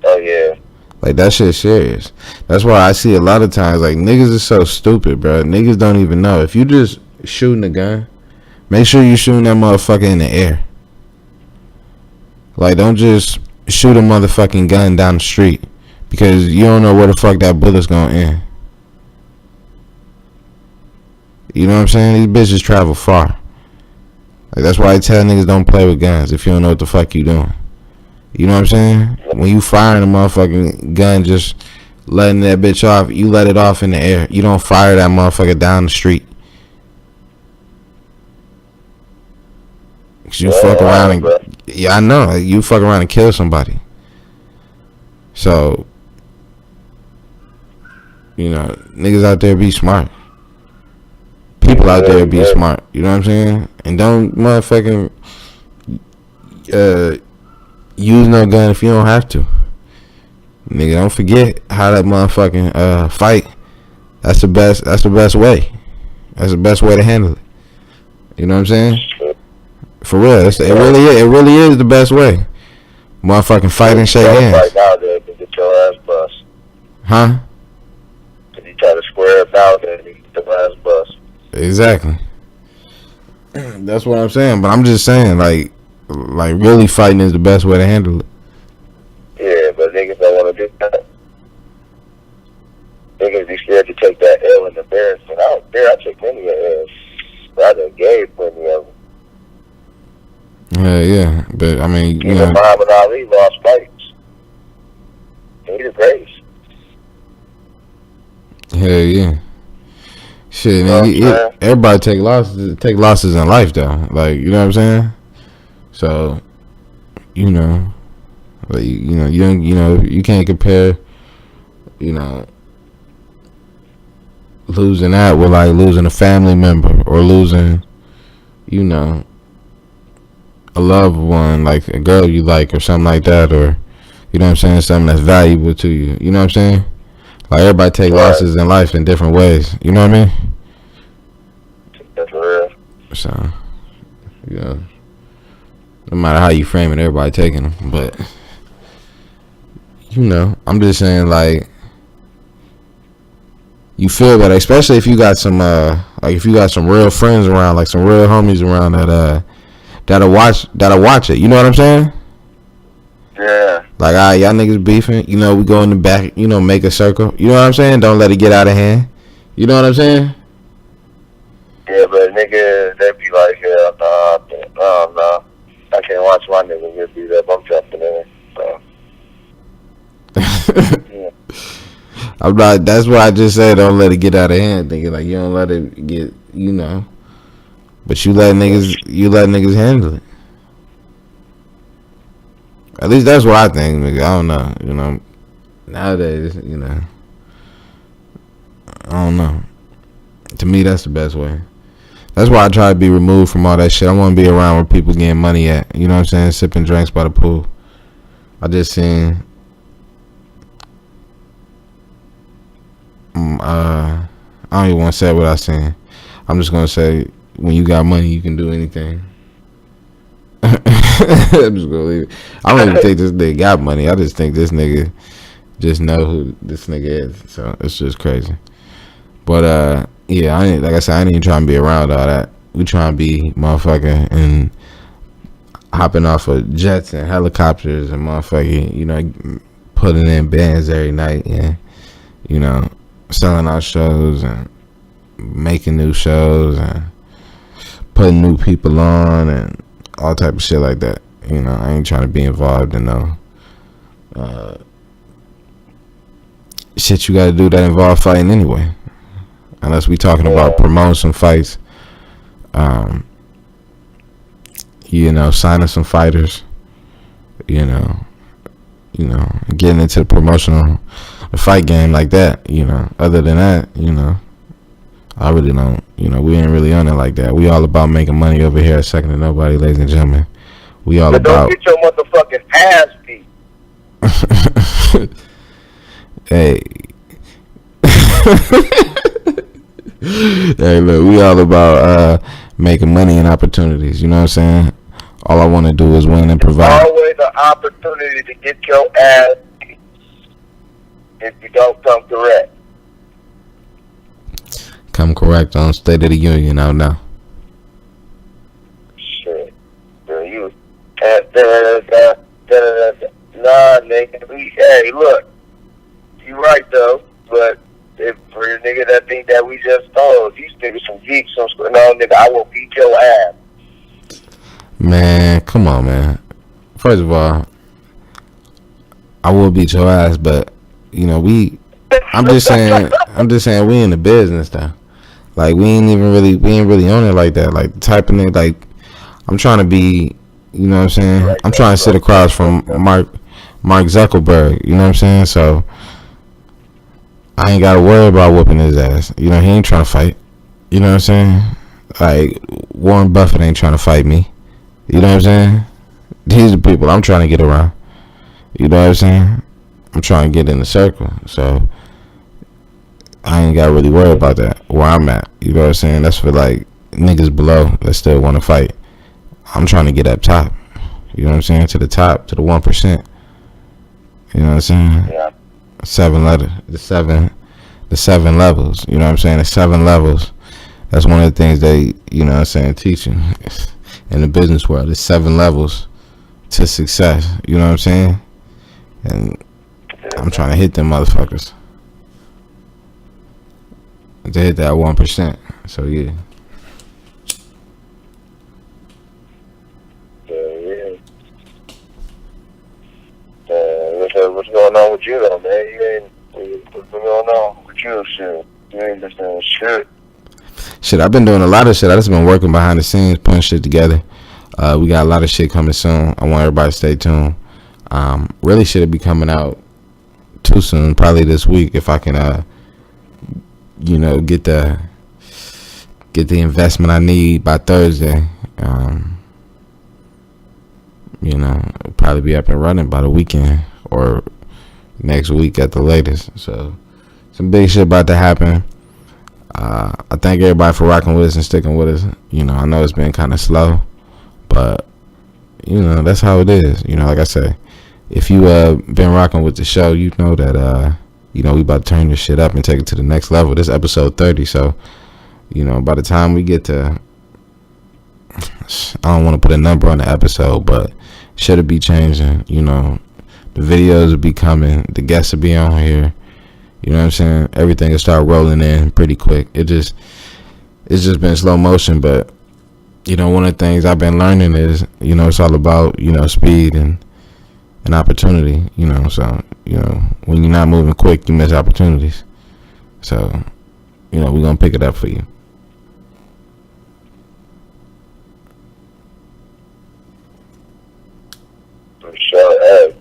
Oh yeah. Like that shit's serious. That's why I see a lot of times like niggas is so stupid, bro. Niggas don't even know. If you just shooting a gun, make sure you shooting that motherfucker in the air. Like don't just shoot a motherfucking gun down the street because you don't know where the fuck that bullet's gonna end. You know what I'm saying? These bitches travel far. Like that's why I tell niggas don't play with guns if you don't know what the fuck you doing. You know what I'm saying? When you firing a motherfucking gun, just letting that bitch off, you let it off in the air. You don't fire that motherfucker down the street. Cause you fuck around and yeah, I know. Like, you fuck around and kill somebody. So, you know, niggas out there be smart. People out there be smart. You know what I'm saying? And don't motherfucking use no gun if you don't have to. Nigga, don't forget how that motherfucking fight. That's the best way. That's the best way to handle it. You know what I'm saying? For real, it really is the best way. Motherfucking fight and shake hands. Right now, they can get your ass bust. Huh? If you try to square up out there, you get your ass bust. Exactly. That's what I'm saying. But I'm just saying, like really fighting is the best way to handle it. Yeah, but niggas don't want to do that. Niggas be scared to take that L in embarrassment. I don't care. I took plenty of L's. I done gave plenty of them. Yeah, but I mean, you know, Muhammad Ali lost fights. He the greatest. Hell yeah. Shit, man, everybody take losses in life though. Like, you know what I'm saying? So, you know, like you can't compare, you know, losing that with like losing a family member or losing, you know, a loved one, like a girl you like or something like that, or you know what I'm saying, something that's valuable to you. You know what I'm saying? Like everybody take losses in life in different ways. You know what I mean? That's real. So, you know, no matter how you frame it, everybody taking them. But you know, I'm just saying, like, you feel better, especially if you got some like if you got some real friends around, like some real homies around that'll watch it. You know what I'm saying? Yeah. Like, all right, y'all niggas beefing. You know, we go in the back. You know, make a circle. You know what I'm saying? Don't let it get out of hand. You know what I'm saying? Yeah, but nigga, they be like, no, I can't watch my nigga get beat up. I'm jumping in. So. Yeah. I'm not. That's why I just said don't let it get out of hand. Thinking like you don't let it get. You know. But you let niggas handle it. At least that's what I think, nigga. I don't know. You know, nowadays, you know, I don't know. To me, that's the best way. That's why I try to be removed from all that shit. I want to be around where people getting money at. You know what I'm saying? Sipping drinks by the pool. I just seen. I don't even want to say what I seen. I'm just gonna say when you got money, you can do anything. I'm just gonna leave it. I don't even think this nigga got money. I just think this nigga just know who this nigga is. So it's just crazy. But yeah, like I said, I ain't even trying to be around all that. We trying to be motherfucking and hopping off of jets and helicopters and motherfucking, you know, putting in bands every night and, you know, selling our shows and making new shows and putting new people on and all type of shit like that. You know, I ain't trying to be involved in no shit you gotta do that involve fighting anyway. Unless we talking about promoting some fights, you know, signing some fighters, you know, getting into the promotional the fight game like that, you know. Other than that, you know, I really don't, you know, we ain't really on it like that. We all about making money over here at Second to Nobody, ladies and gentlemen. We all but about. Don't get your motherfucking ass beat. Hey. Hey, look, we all about making money and opportunities. You know what I'm saying? All I want to do is win and provide. Always an opportunity to get your ass beat if you don't come correct. Come correct on State of the Union out now. Shit. You. Nah, nigga. Hey, look. You right, though. But if for the nigga that think that we just told, these niggas some geeks, some no, nigga, I will beat your ass. Man, come on, man. First of all, I will beat your ass, but you know, I'm just saying we in the business though. Like we ain't really on it like that. Like the type of nigga, like I'm trying to be, you know what I'm saying? Right, I'm trying to sit across from Mark Zuckerberg, you know what I'm saying? So I ain't gotta worry about whooping his ass. You know, he ain't trying to fight. You know what I'm saying? Like Warren Buffett ain't trying to fight me. You know what I'm saying? These are the people I'm trying to get around. You know what I'm saying? I'm trying to get in the circle. So I ain't got to really worry about that where I'm at. You know what I'm saying? That's for like niggas below that still want to fight. I'm trying to get up top. You know what I'm saying? To the top, to the 1%. You know what I'm saying? Yeah. The seven levels. You know what I'm saying? The 7 levels. That's one of the things they, you know what I'm saying, teaching in the business world. There's 7 levels to success. You know what I'm saying? And I'm trying to hit them motherfuckers to hit that 1%. So yeah. What's going on with you though, man? What's going on with you? Shit, you ain't just doing shit. Shit, I've been doing a lot of shit. I just been working behind the scenes, putting shit together. We got a lot of shit coming soon. I want everybody to stay tuned. Really should be coming out too soon, probably this week if I can, you know, get the investment I need by Thursday. You know, it'll probably be up and running by the weekend or next week at the latest. So some big shit about to happen. I thank everybody for rocking with us and sticking with us. You know, I know it's been kind of slow, but you know, that's how it is. You know, like I say, if you been rocking with the show, you know that you know, we about to turn this shit up and take it to the next level. This episode 30, so you know, by the time we get to, I don't want to put a number on the episode, but should it be changing? You know, the videos will be coming, the guests will be on here. You know what I'm saying? Everything will start rolling in pretty quick. It's just been slow motion, but you know, one of the things I've been learning is, you know, it's all about, you know, speed and opportunity, you know. So, you know, when you're not moving quick, you miss opportunities. So, you know, we're going to pick it up for you. For sure. Hey,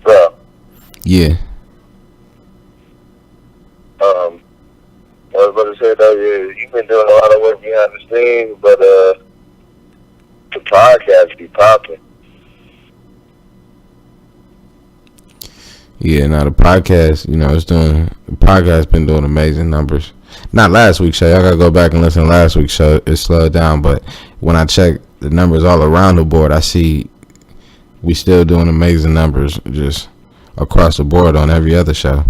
bro. Yeah. things, but the podcast be popping. Yeah, now the podcast, the podcast been doing amazing numbers. Not last week's show. I gotta go back and listen to last week's show. It slowed down, but when I check the numbers all around the board, I see we still doing amazing numbers just across the board on every other show.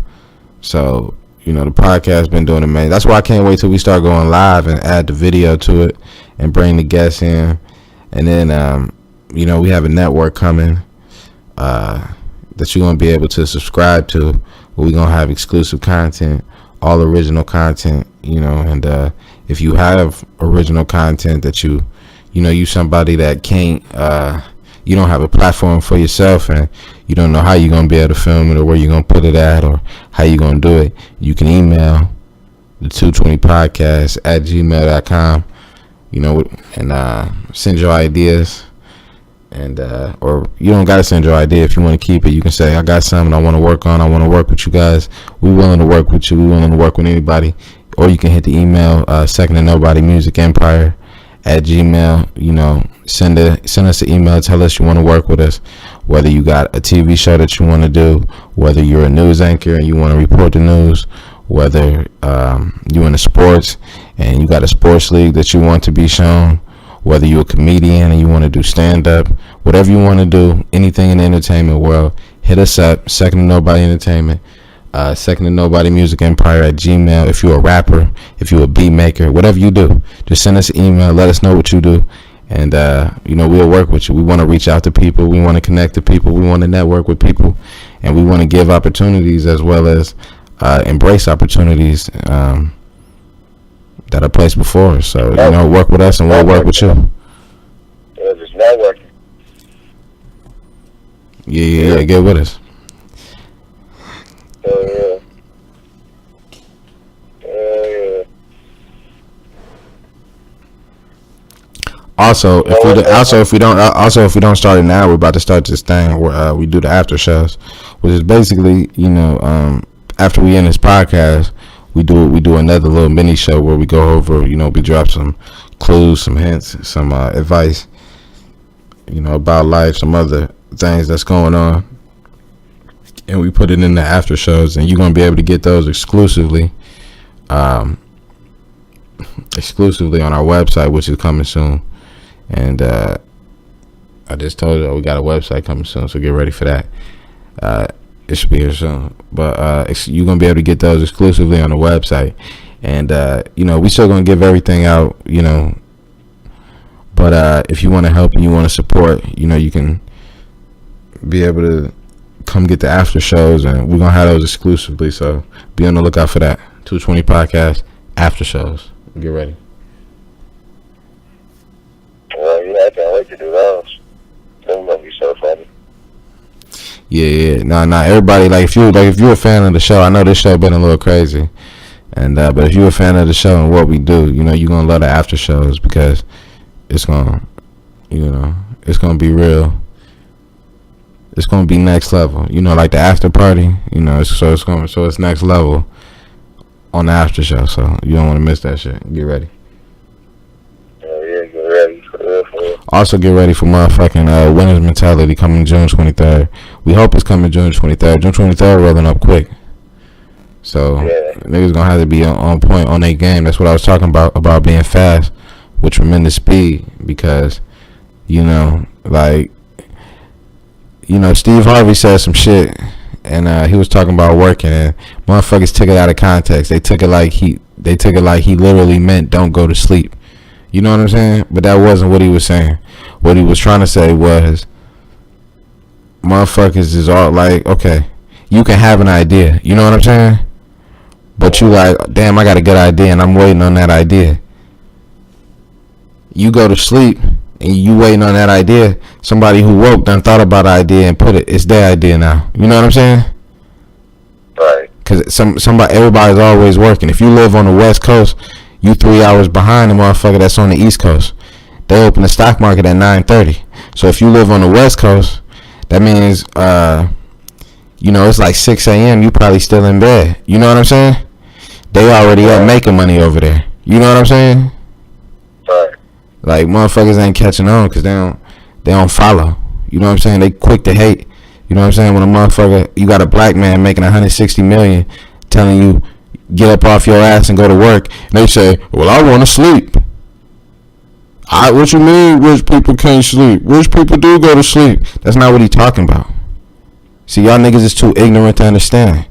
So, the podcast been doing amazing. That's why I can't wait till we start going live and add the video to it and bring the guests in. And then, we have a network coming that you're going to be able to subscribe to, where we're going to have exclusive content, all original content, and if you have original content that you somebody that can't, you don't have a platform for yourself and you don't know how you're going to be able to film it or where you're going to put it at or how you're going to do it, you can email the 220podcast@gmail.com, and send your ideas. And or you don't gotta send your idea. If you want to keep it, you can say, I got something I want to work on. I want to work with you guys. We're willing to work with you. We're willing to work with anybody. Or you can hit the email second to nobody music empire @gmail. Send us an email. Tell us you want to work with us, whether you got a TV show that you want to do, whether you're a news anchor and you want to report the news, whether you're into sports and you got a sports league that you want to be shown, whether you're a comedian and you want to do stand-up, whatever you want to do, anything in the entertainment world, hit us up, second to nobody entertainment, second to nobody music empire @gmail. If you're a rapper, if you're a beat maker, whatever you do, just send us an email, let us know what you do, and we'll work with you. We want to reach out to people, we want to connect to people, we want to network with people, and we want to give opportunities as well as embrace opportunities that are placed before us. So, work with us and we'll work with you. Yeah, just networking. Yeah, get with us. Yeah. Also, if we don't start it now, we're about to start this thing where we do the after shows, which is basically, after we end this podcast, we do another little mini show where we go over, we drop some clues, some hints, some advice, about life, some other things that's going on, and we put it in the after shows, and you're gonna be able to get those exclusively on our website, which is coming soon. And I just told you we got a website coming soon, so get ready for that. It should be here soon, but you're gonna be able to get those exclusively on the website. And we still gonna give everything out, but if you want to help and you want to support, you can be able to come get the after shows, and we're gonna have those exclusively, so be on the lookout for that. 220 podcast after shows. Get ready. Well, I can't wait to do those. Those gonna be so funny. Yeah. Nah. Everybody, if you're a fan of the show, I know this show been a little crazy, and but if you're a fan of the show and what we do, you're gonna love the after shows because it's gonna, it's gonna be real. It's gonna be next level. Like the after party. It's next level on the after show. So you don't want to miss that shit. Get ready. Get ready for real. Also, get ready for motherfucking Winners Mentality coming June 23rd. We hope it's coming June 23rd. June 23rd rolling up quick. So, niggas gonna have to be on point on their game. That's what I was talking about being fast with tremendous speed. Because, Steve Harvey said some shit. And he was talking about working. And motherfuckers took it out of context. They took it like he literally meant don't go to sleep. You know what I'm saying? But that wasn't what he was saying. What he was trying to say was, motherfuckers is all okay, you can have an idea. You know what I'm saying? But you damn, I got a good idea and I'm waiting on that idea. You go to sleep and you waiting on that idea. Somebody who woke done thought about the idea and it's their idea now. You know what I'm saying? Right. Because everybody's always working. If you live on the West Coast, you 3 hours behind the motherfucker that's on the East Coast. They open the stock market at 9:30. So if you live on the West Coast, that means it's like 6 a.m. You probably still in bed. You know what I'm saying? They already up making money over there. You know what I'm saying? Right. Like, motherfuckers ain't catching on because they don't follow. You know what I'm saying? They quick to hate. You know what I'm saying? When a motherfucker, you got a black man making $160 million telling you, get up off your ass and go to work, and they say, well, I want to sleep. What you mean rich people can't sleep? Rich people do go to sleep. That's not what he talking about. See, y'all niggas is too ignorant to understand.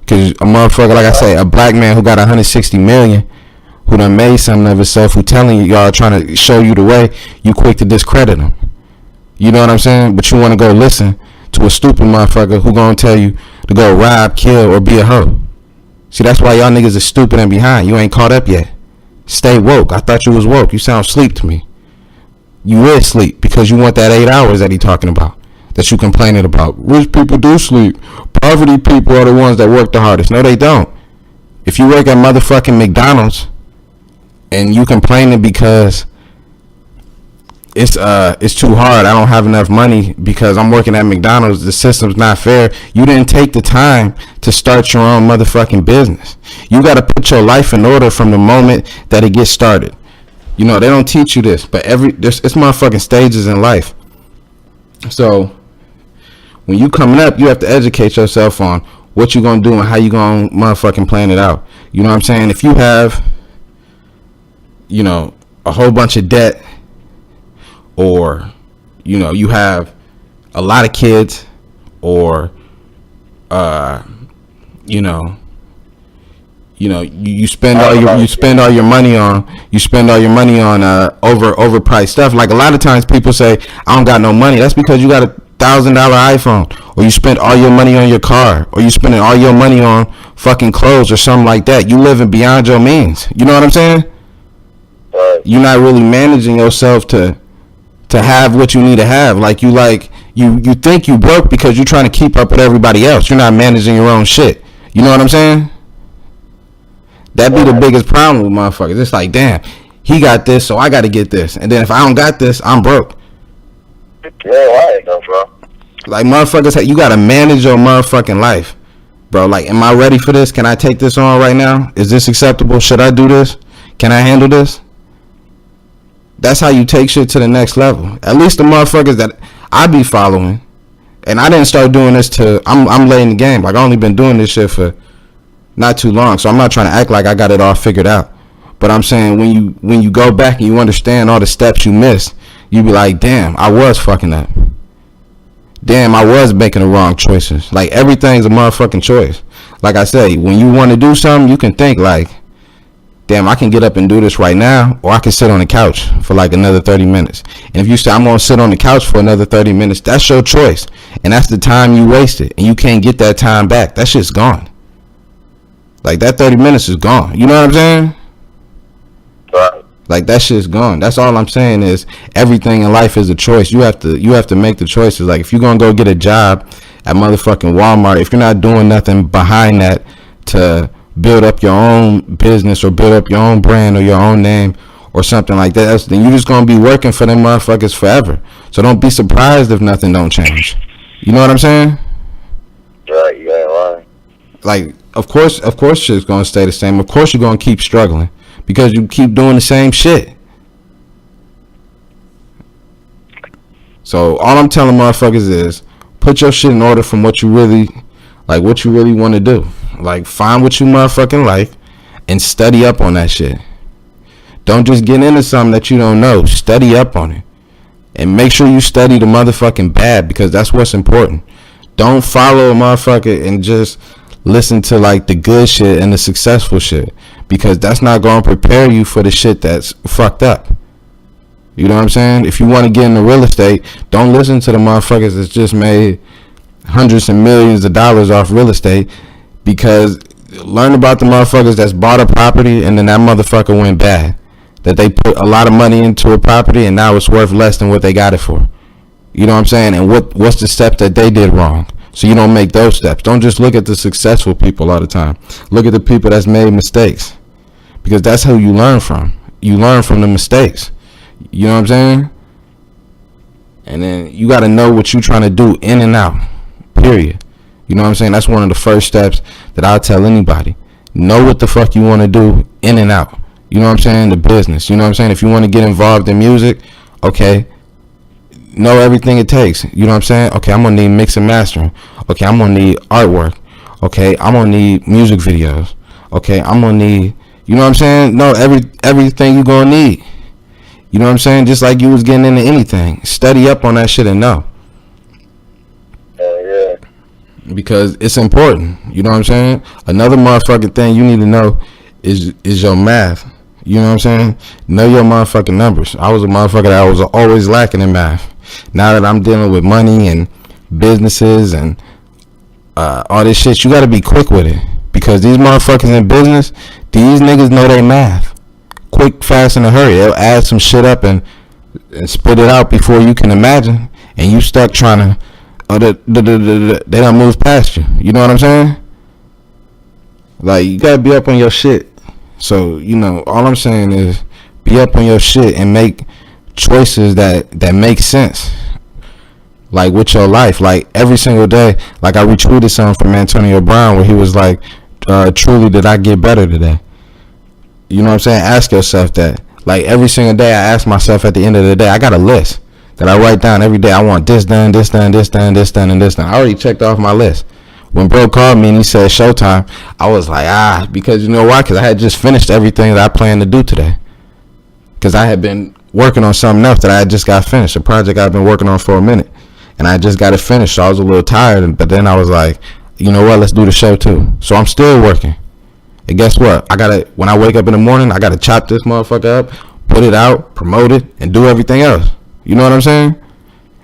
Because a motherfucker, like I say, a black man who got $160 million, who done made something of himself, who telling y'all trying to show you the way, you quick to discredit him. You know what I'm saying? But you want to go listen to a stupid motherfucker who gonna tell you to go rob, kill, or be a hoe. See, that's why y'all niggas is stupid and behind. You ain't caught up yet. Stay woke. I thought you was woke. You sound sleep to me. You is sleep because you want that 8 hours that he talking about, that you complaining about. Rich people do sleep. Poverty people are the ones that work the hardest. No, they don't. If you work at motherfucking McDonald's and you complaining because it's too hard, I don't have enough money because I'm working at McDonald's, the system's not fair, you didn't take the time to start your own motherfucking business. You got to put your life in order from the moment that it gets started. You know, they don't teach you this, but it's motherfucking stages in life. So when you coming up, you have to educate yourself on what you gonna do and how you gonna motherfucking plan it out. You know what I'm saying? If you have, you know, a whole bunch of debt, or, you know, you have a lot of kids, or you spend all your money on overpriced stuff. Like, a lot of times people say, I don't got no money. That's because you got a $1,000 iPhone, or you spent all your money on your car, or you spending all your money on fucking clothes or something like that. You living beyond your means. You know what I'm saying? You're not really managing yourself to have what you need to have. Like, you think you broke because you're trying to keep up with everybody else. You're not managing your own shit. You know what I'm saying? That be the biggest problem with motherfuckers. It's like, damn, he got this, so I got to get this. And then if I don't got this, I'm broke. Yeah, why ain't no, bro? Like, motherfuckers, you got to manage your motherfucking life. Bro, like, am I ready for this? Can I take this on right now? Is this acceptable? Should I do this? Can I handle this? That's how you take shit to the next level. At least the motherfuckers that I be following, and I didn't start doing this I'm late in the game. Like, I only been doing this shit for not too long, so I'm not trying to act like I got it all figured out. But I'm saying, when you go back and you understand all the steps you missed, you be like, damn, I was fucking up. Damn, I was making the wrong choices. Like, everything's a motherfucking choice. Like I say, when you want to do something, you can think like, damn, I can get up and do this right now, or I can sit on the couch for like another 30 minutes. And if you say, I'm going to sit on the couch for another 30 minutes, that's your choice. And that's the time you wasted. And you can't get that time back. That shit's gone. Like, that 30 minutes is gone. You know what I'm saying? Right. Like, that shit's gone. That's all I'm saying is everything in life is a choice. You have to make the choices. Like, if you're going to go get a job at motherfucking Walmart, if you're not doing nothing behind that to build up your own business or build up your own brand or your own name or something like that, then you're just going to be working for them motherfuckers forever. So don't be surprised if nothing don't change. You know what I'm saying? Right, you ain't lying. Like, of course shit's going to stay the same. Of course you're going to keep struggling because you keep doing the same shit. So all I'm telling motherfuckers is put your shit in order from what you really want to do. Like, find what you motherfucking like and study up on that shit. Don't just get into something that you don't know. Study up on it. And make sure you study the motherfucking bad, because that's what's important. Don't follow a motherfucker and just listen to like the good shit and the successful shit, because that's not going to prepare you for the shit that's fucked up. You know what I'm saying? If you want to get into real estate, don't listen to the motherfuckers that's just made hundreds and millions of dollars off real estate, because learn about the motherfuckers that's bought a property and then that motherfucker went bad, that they put a lot of money into a property and now it's worth less than what they got it for. You know what I'm saying? And what's the steps that they did wrong, so you don't make those steps. Don't just look at the successful people all the time. Look at the people that's made mistakes, because that's who you learn from. You learn from the mistakes. You know what I'm saying? And then you got to know what you're trying to do in and out, period. You know what I'm saying? That's one of the first steps that I'll tell anybody. Know what the fuck you want to do in and out. You know what I'm saying? The business. You know what I'm saying? If you want to get involved in music, okay, know everything it takes. You know what I'm saying? Okay, I'm gonna need mix and mastering. Okay, I'm gonna need artwork. Okay, I'm gonna need music videos. Okay, I'm gonna need, you know what I'm saying? No, everything you gonna need. You know what I'm saying? Just like you was getting into anything, study up on that shit and know. Yeah. Because it's important. You know what I'm saying? Another motherfucking thing you need to know is your math. You know what I'm saying? Know your motherfucking numbers. I was a motherfucker that was always lacking in math. Now that I'm dealing with money and businesses and all this shit, you gotta be quick with it. Because these motherfuckers in business, these niggas know they math. Quick, fast, in a hurry. They'll add some shit up and spit it out before you can imagine. And you stuck trying to, they don't move past you. You know what I'm saying? Like, you gotta be up on your shit. So, you know, all I'm saying is be up on your shit and make choices that make sense. Like, with your life. Like, every single day. Like, I retweeted something from Antonio Brown where he was like, truly, did I get better today? You know what I'm saying? Ask yourself that. Like, every single day I ask myself at the end of the day, I got a list that I write down every day. I want this done, this done, this done, this done, and this done. I already checked off my list. When bro called me and he said showtime, I was like, because you know why? Because I had just finished everything that I planned to do today. Because I had been working on something else that I had just got finished. A project I've been working on for a minute. And I just got it finished, so I was a little tired. But then I was like, you know what? Let's do the show too. So I'm still working. And guess what? When I wake up in the morning, I gotta chop this motherfucker up, put it out, promote it, and do everything else. You know what I'm saying?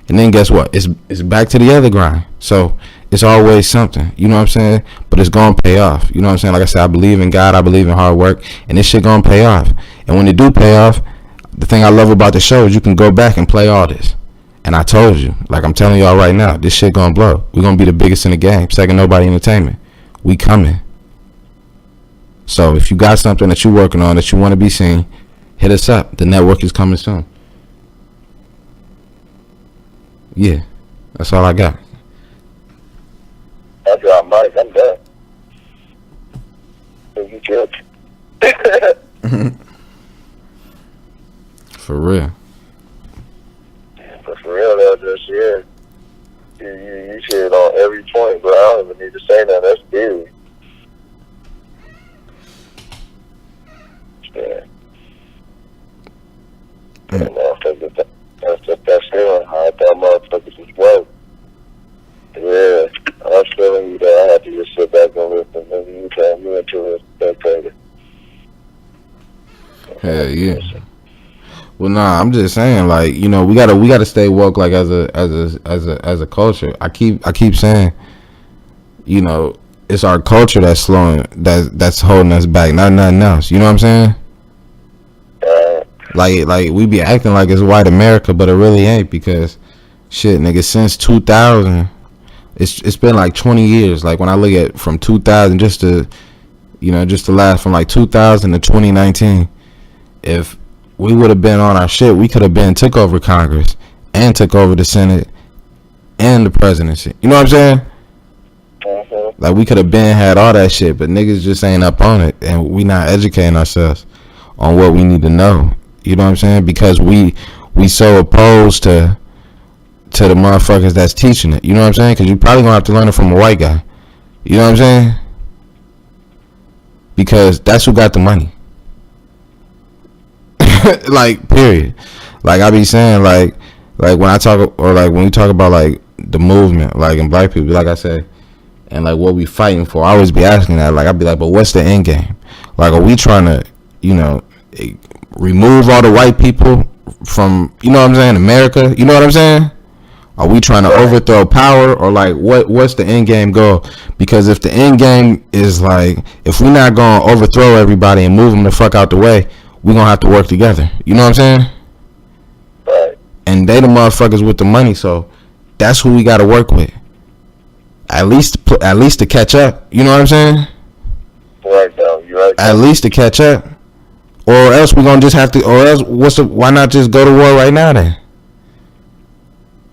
And then guess what? It's back to the other grind. So it's always something. You know what I'm saying? But it's gonna pay off. You know what I'm saying? Like I said, I believe in God. I believe in hard work, and this shit gonna pay off. And when it do pay off, the thing I love about the show is you can go back and play all this. And I told you, like I'm telling y'all right now, this shit gonna blow. We gonna be the biggest in the game. Second nobody entertainment. We coming. So if you got something that you're working on that you want to be seen, hit us up. The network is coming soon. Yeah, that's all I got. I got Mike. I'm done. You killed. For real. But for real, though, just you shit on every point, but I don't even need to say that. That's big. Yeah. That's feeling how I thought motherfuckers was broke. Yeah, I was feeling you that I had to just sit back and listen. Maybe you turned me into a spectator. Hell yeah. Well, nah, I'm just saying, like, you know, we gotta stay woke, like as a culture. I keep saying, you know, it's our culture that's slowing, that's holding us back, not nothing else. You know what I'm saying? Like we be acting like it's white America, but it really ain't, because shit, nigga, since 2000, it's been like 20 years. Like when I look at from 2000 just to last from like 2000 to 2019, if we would have been on our shit, we could have been took over Congress and took over the Senate and the presidency. You know what I'm saying? Like we could have been had all that shit, but niggas just ain't up on it, and we not educating ourselves on what we need to know. You know what I'm saying? Because we so opposed to the motherfuckers that's teaching it. You know what I'm saying? Because you probably gonna have to learn it from a white guy. You know what I'm saying? Because that's who got the money. Like, period. Like I be saying, like when I talk, or like when we talk about like the movement, like in black people, like I say, and like what we fighting for, I always be asking that. Like I'd be like, but what's the end game? Like, are we trying to, you know, remove all the white people from, you know what I'm saying, America? You know what I'm saying? Are we trying to overthrow power, or like what's the end game goal? Because if the end game is like, if we're not gonna overthrow everybody and move them the fuck out the way, we're gonna have to work together. You know what I'm saying? Right. And they the motherfuckers with the money, so that's who we gotta work with. At least to catch up. You know what I'm saying? Right now, you right. At least to catch up. Or else we're gonna just have to, or else why not just go to war right now then?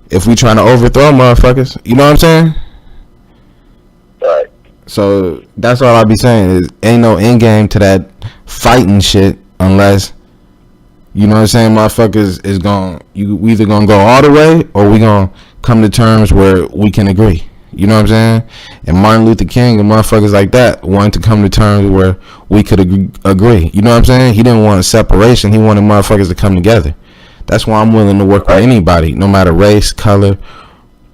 If we trying to overthrow motherfuckers, you know what I'm saying? Right. So that's all I be saying is ain't no end game to that fighting shit. unless, you know what I'm saying, motherfuckers is we either gonna go all the way or we gonna come to terms where we can agree. You know what I'm saying? And Martin Luther King and motherfuckers like that wanted to come to terms where we could agree. You know what I'm saying? He didn't want separation. He wanted motherfuckers to come together. That's why I'm willing to work with anybody, no matter race, color,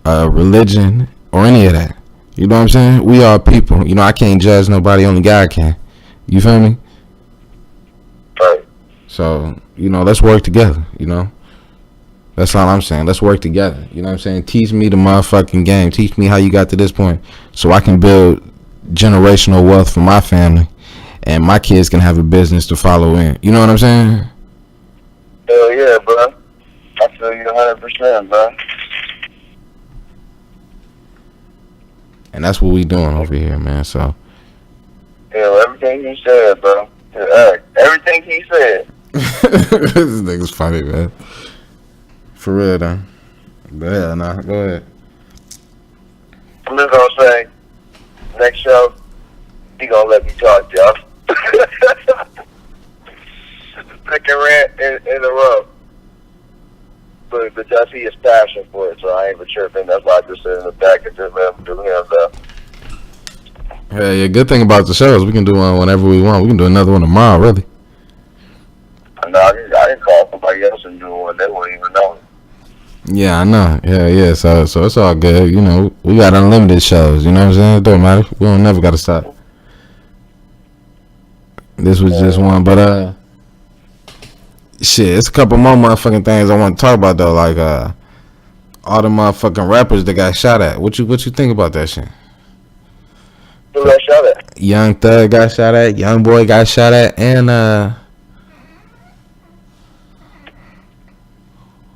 religion, or any of that. You know what I'm saying? We are people. You know, I can't judge nobody, only God can. You feel me? Right. So, you know, let's work together, you know? That's all I'm saying. Let's work together. You know what I'm saying? Teach me the motherfucking game. Teach me how you got to this point so I can build generational wealth for my family and my kids can have a business to follow in. You know what I'm saying? Hell yeah, bro. I feel you 100%, bro. And that's what we doing over here, man. So, yeah, everything he said, bro. Everything he said. This nigga's funny, man. For real, though. But yeah, nah, go ahead. I'm just gonna say, next show, he gonna let me talk, y'all. Second rant in a row. But that's his passion for it, so I ain't even tripping. That's why I just sit in the back and just let him do him, though. Yeah, yeah. Good thing about the show is we can do one whenever we want. We can do another one tomorrow, really. No, I can call somebody else and do one. They won't even know. Yeah, I know. Yeah. So it's all good. You know, we got unlimited shows. You know what I'm saying? It don't matter. We don't never got to stop. This was just one, but shit, it's a couple more motherfucking things I want to talk about though. Like all the motherfucking rappers that got shot at. What you think about that shit? Who got shot at? Young Thug got shot at. Young Boy got shot at, and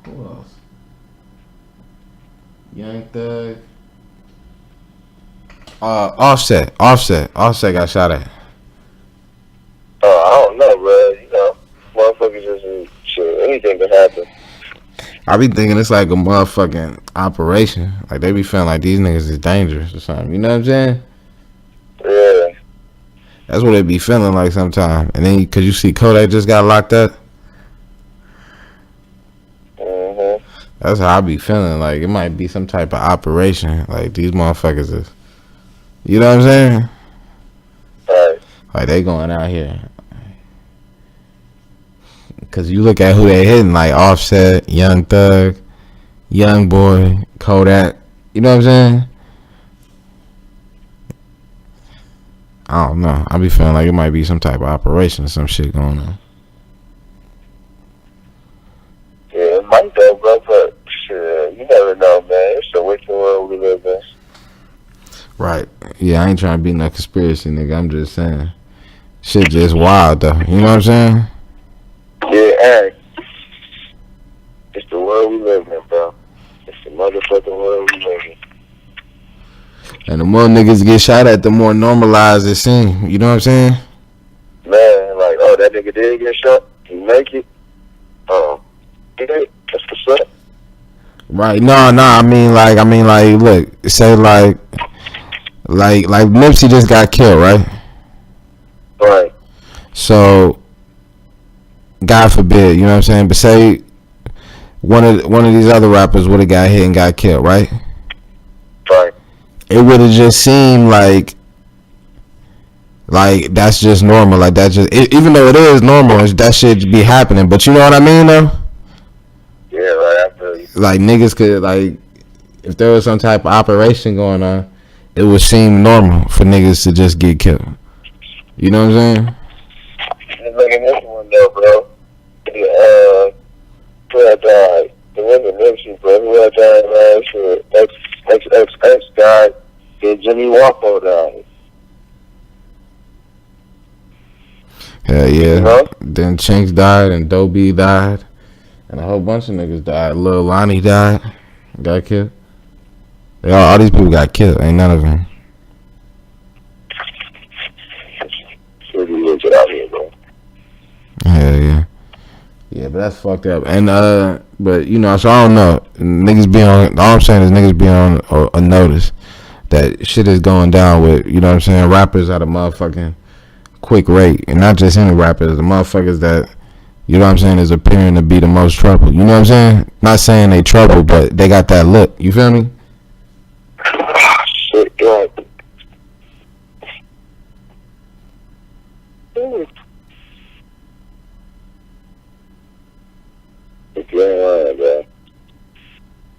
who else? Young Thug. Offset got shot at. I don't know, bro. You know, motherfuckers just shit. Anything can happen. I be thinking it's like a motherfucking operation. Like they be feeling like these niggas is dangerous or something. You know what I'm saying? Yeah. That's what they be feeling like sometimes. And then, cause you see Kodak just got locked up. Mhm. That's how I be feeling. Like it might be some type of operation. Like these motherfuckers is. You know what I'm saying? Right. Like they going out here. Cause you look at who they hitting, like Offset, Young Thug, Young Boy, Kodak. You know what I'm saying? I don't know. I be feeling like it might be some type of operation or some shit going on. Yeah, it might though, bro, but shit, you never know, man. It's a wicked world we live in. Right. Yeah, I ain't trying to be no conspiracy nigga. I'm just saying. Shit just wild though. You know what I'm saying? Yeah, hey. It's the world we live in, bro. It's the motherfucking world we live in. And the more niggas get shot at, the more normalized it seems. You know what I'm saying? Man, like, oh, that nigga did get shot. He make it. Oh, did it? That's what's up. Right. No. I mean, like, look. Say, like Nipsey just got killed, right? Right. So, God forbid, you know what I'm saying? But say one of these other rappers would have got hit and got killed, right? Right. It would have just seemed like that's just normal. Like that just even though it is normal, that shit be happening. But you know what I mean, though? Yeah, right. I feel you. Like niggas could like if there was some type of operation going on, it would seem normal for niggas to just get killed. You know what I'm saying? Just look at this one though, bro. Who had died? It wasn't Nipsey, but who had died last year? X died, and Jimmy Wapo died. Hell yeah. You know? Then Chinks died and Dobie died. And a whole bunch of niggas died. Lil Lonnie died. Got killed. All these people got killed. Ain't none of them. Pretty legit out here, bro. Hell yeah. Yeah, but that's fucked up. And but you know, so I don't know. Niggas be on. All I'm saying is niggas be on a notice that shit is going down with. You know what I'm saying? Rappers out of motherfucking quick rate, and not just any rappers, the motherfuckers that, you know what I'm saying, is appearing to be the most trouble. You know what I'm saying? Not saying they trouble, but they got that look. You feel me? Shit, God. If you ain't lying, bro.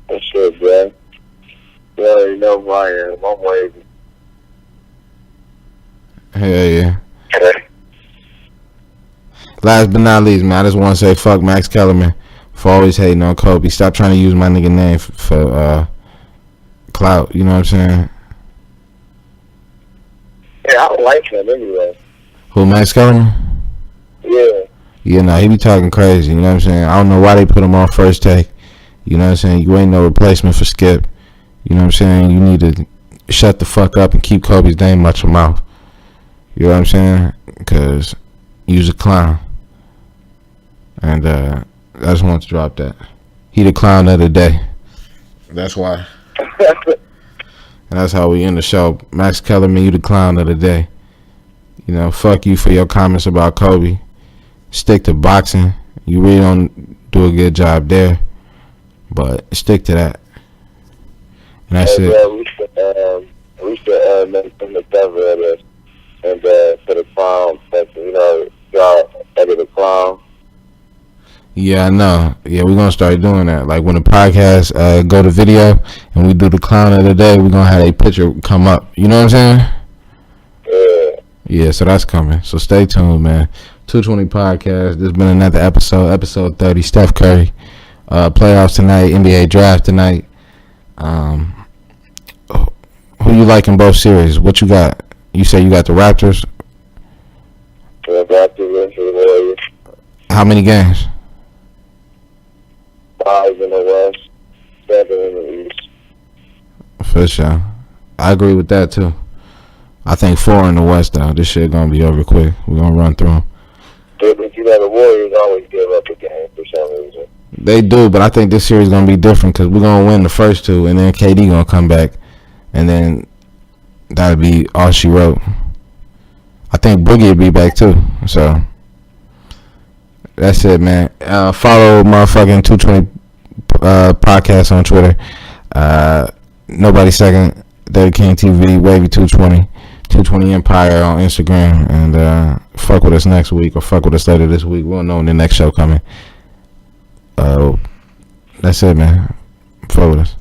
That shit, bro. You already know who I am. I'm waving. Hell yeah. Last but not least, man, I just want to say fuck Max Kellerman for always hating on Kobe. Stop trying to use my nigga name for clout. You know what I'm saying? Yeah, I don't like him anyway. Who, Max Kellerman? Yeah. Yeah, no, he be talking crazy. You know what I'm saying? I don't know why they put him on First Take. You know what I'm saying? You ain't no replacement for Skip. You know what I'm saying? You need to shut the fuck up and keep Kobe's name out your mouth. You know what I'm saying? Because you's a clown. And I just want to drop that. He the clown of the day. That's why. And that's how we end the show. Max Kellerman, you the clown of the day. You know, fuck you for your comments about Kobe. Stick to boxing. You really don't do a good job there. But stick to that. And that's it. We should make them the cover of this. And for the clown, you know, y'all edit the clown. Yeah, I know. Yeah, we're going to start doing that. Like when the podcast go to video and we do the clown of the day, we're going to have a picture come up. You know what I'm saying? Yeah. Yeah, so that's coming. So stay tuned, man. 220 Podcast. There's been another episode 30. Steph Curry. Playoffs tonight. NBA draft tonight. Who you like in both series? What you got? You say you got the Raptors? The Raptors and the Warriors. How many games? 5 in the West, 7 in the East. For sure. I agree with that, too. I think 4 in the West, though. This shit going to be over quick. We're going to run through them. But you know, the Warriors always give up a game for some reason. They do, but I think this series going to be different because we're going to win the first 2, and then KD going to come back, and then that'll be all she wrote. I think Boogie will be back, too. So, that's it, man. Follow motherfucking 220 podcast on Twitter. Nobody Second, 30 King TV, Wavy 220, 220 Empire on Instagram, and fuck with us next week or fuck with us later this week. We'll know when the next show coming. That's it, man. Fuck with us.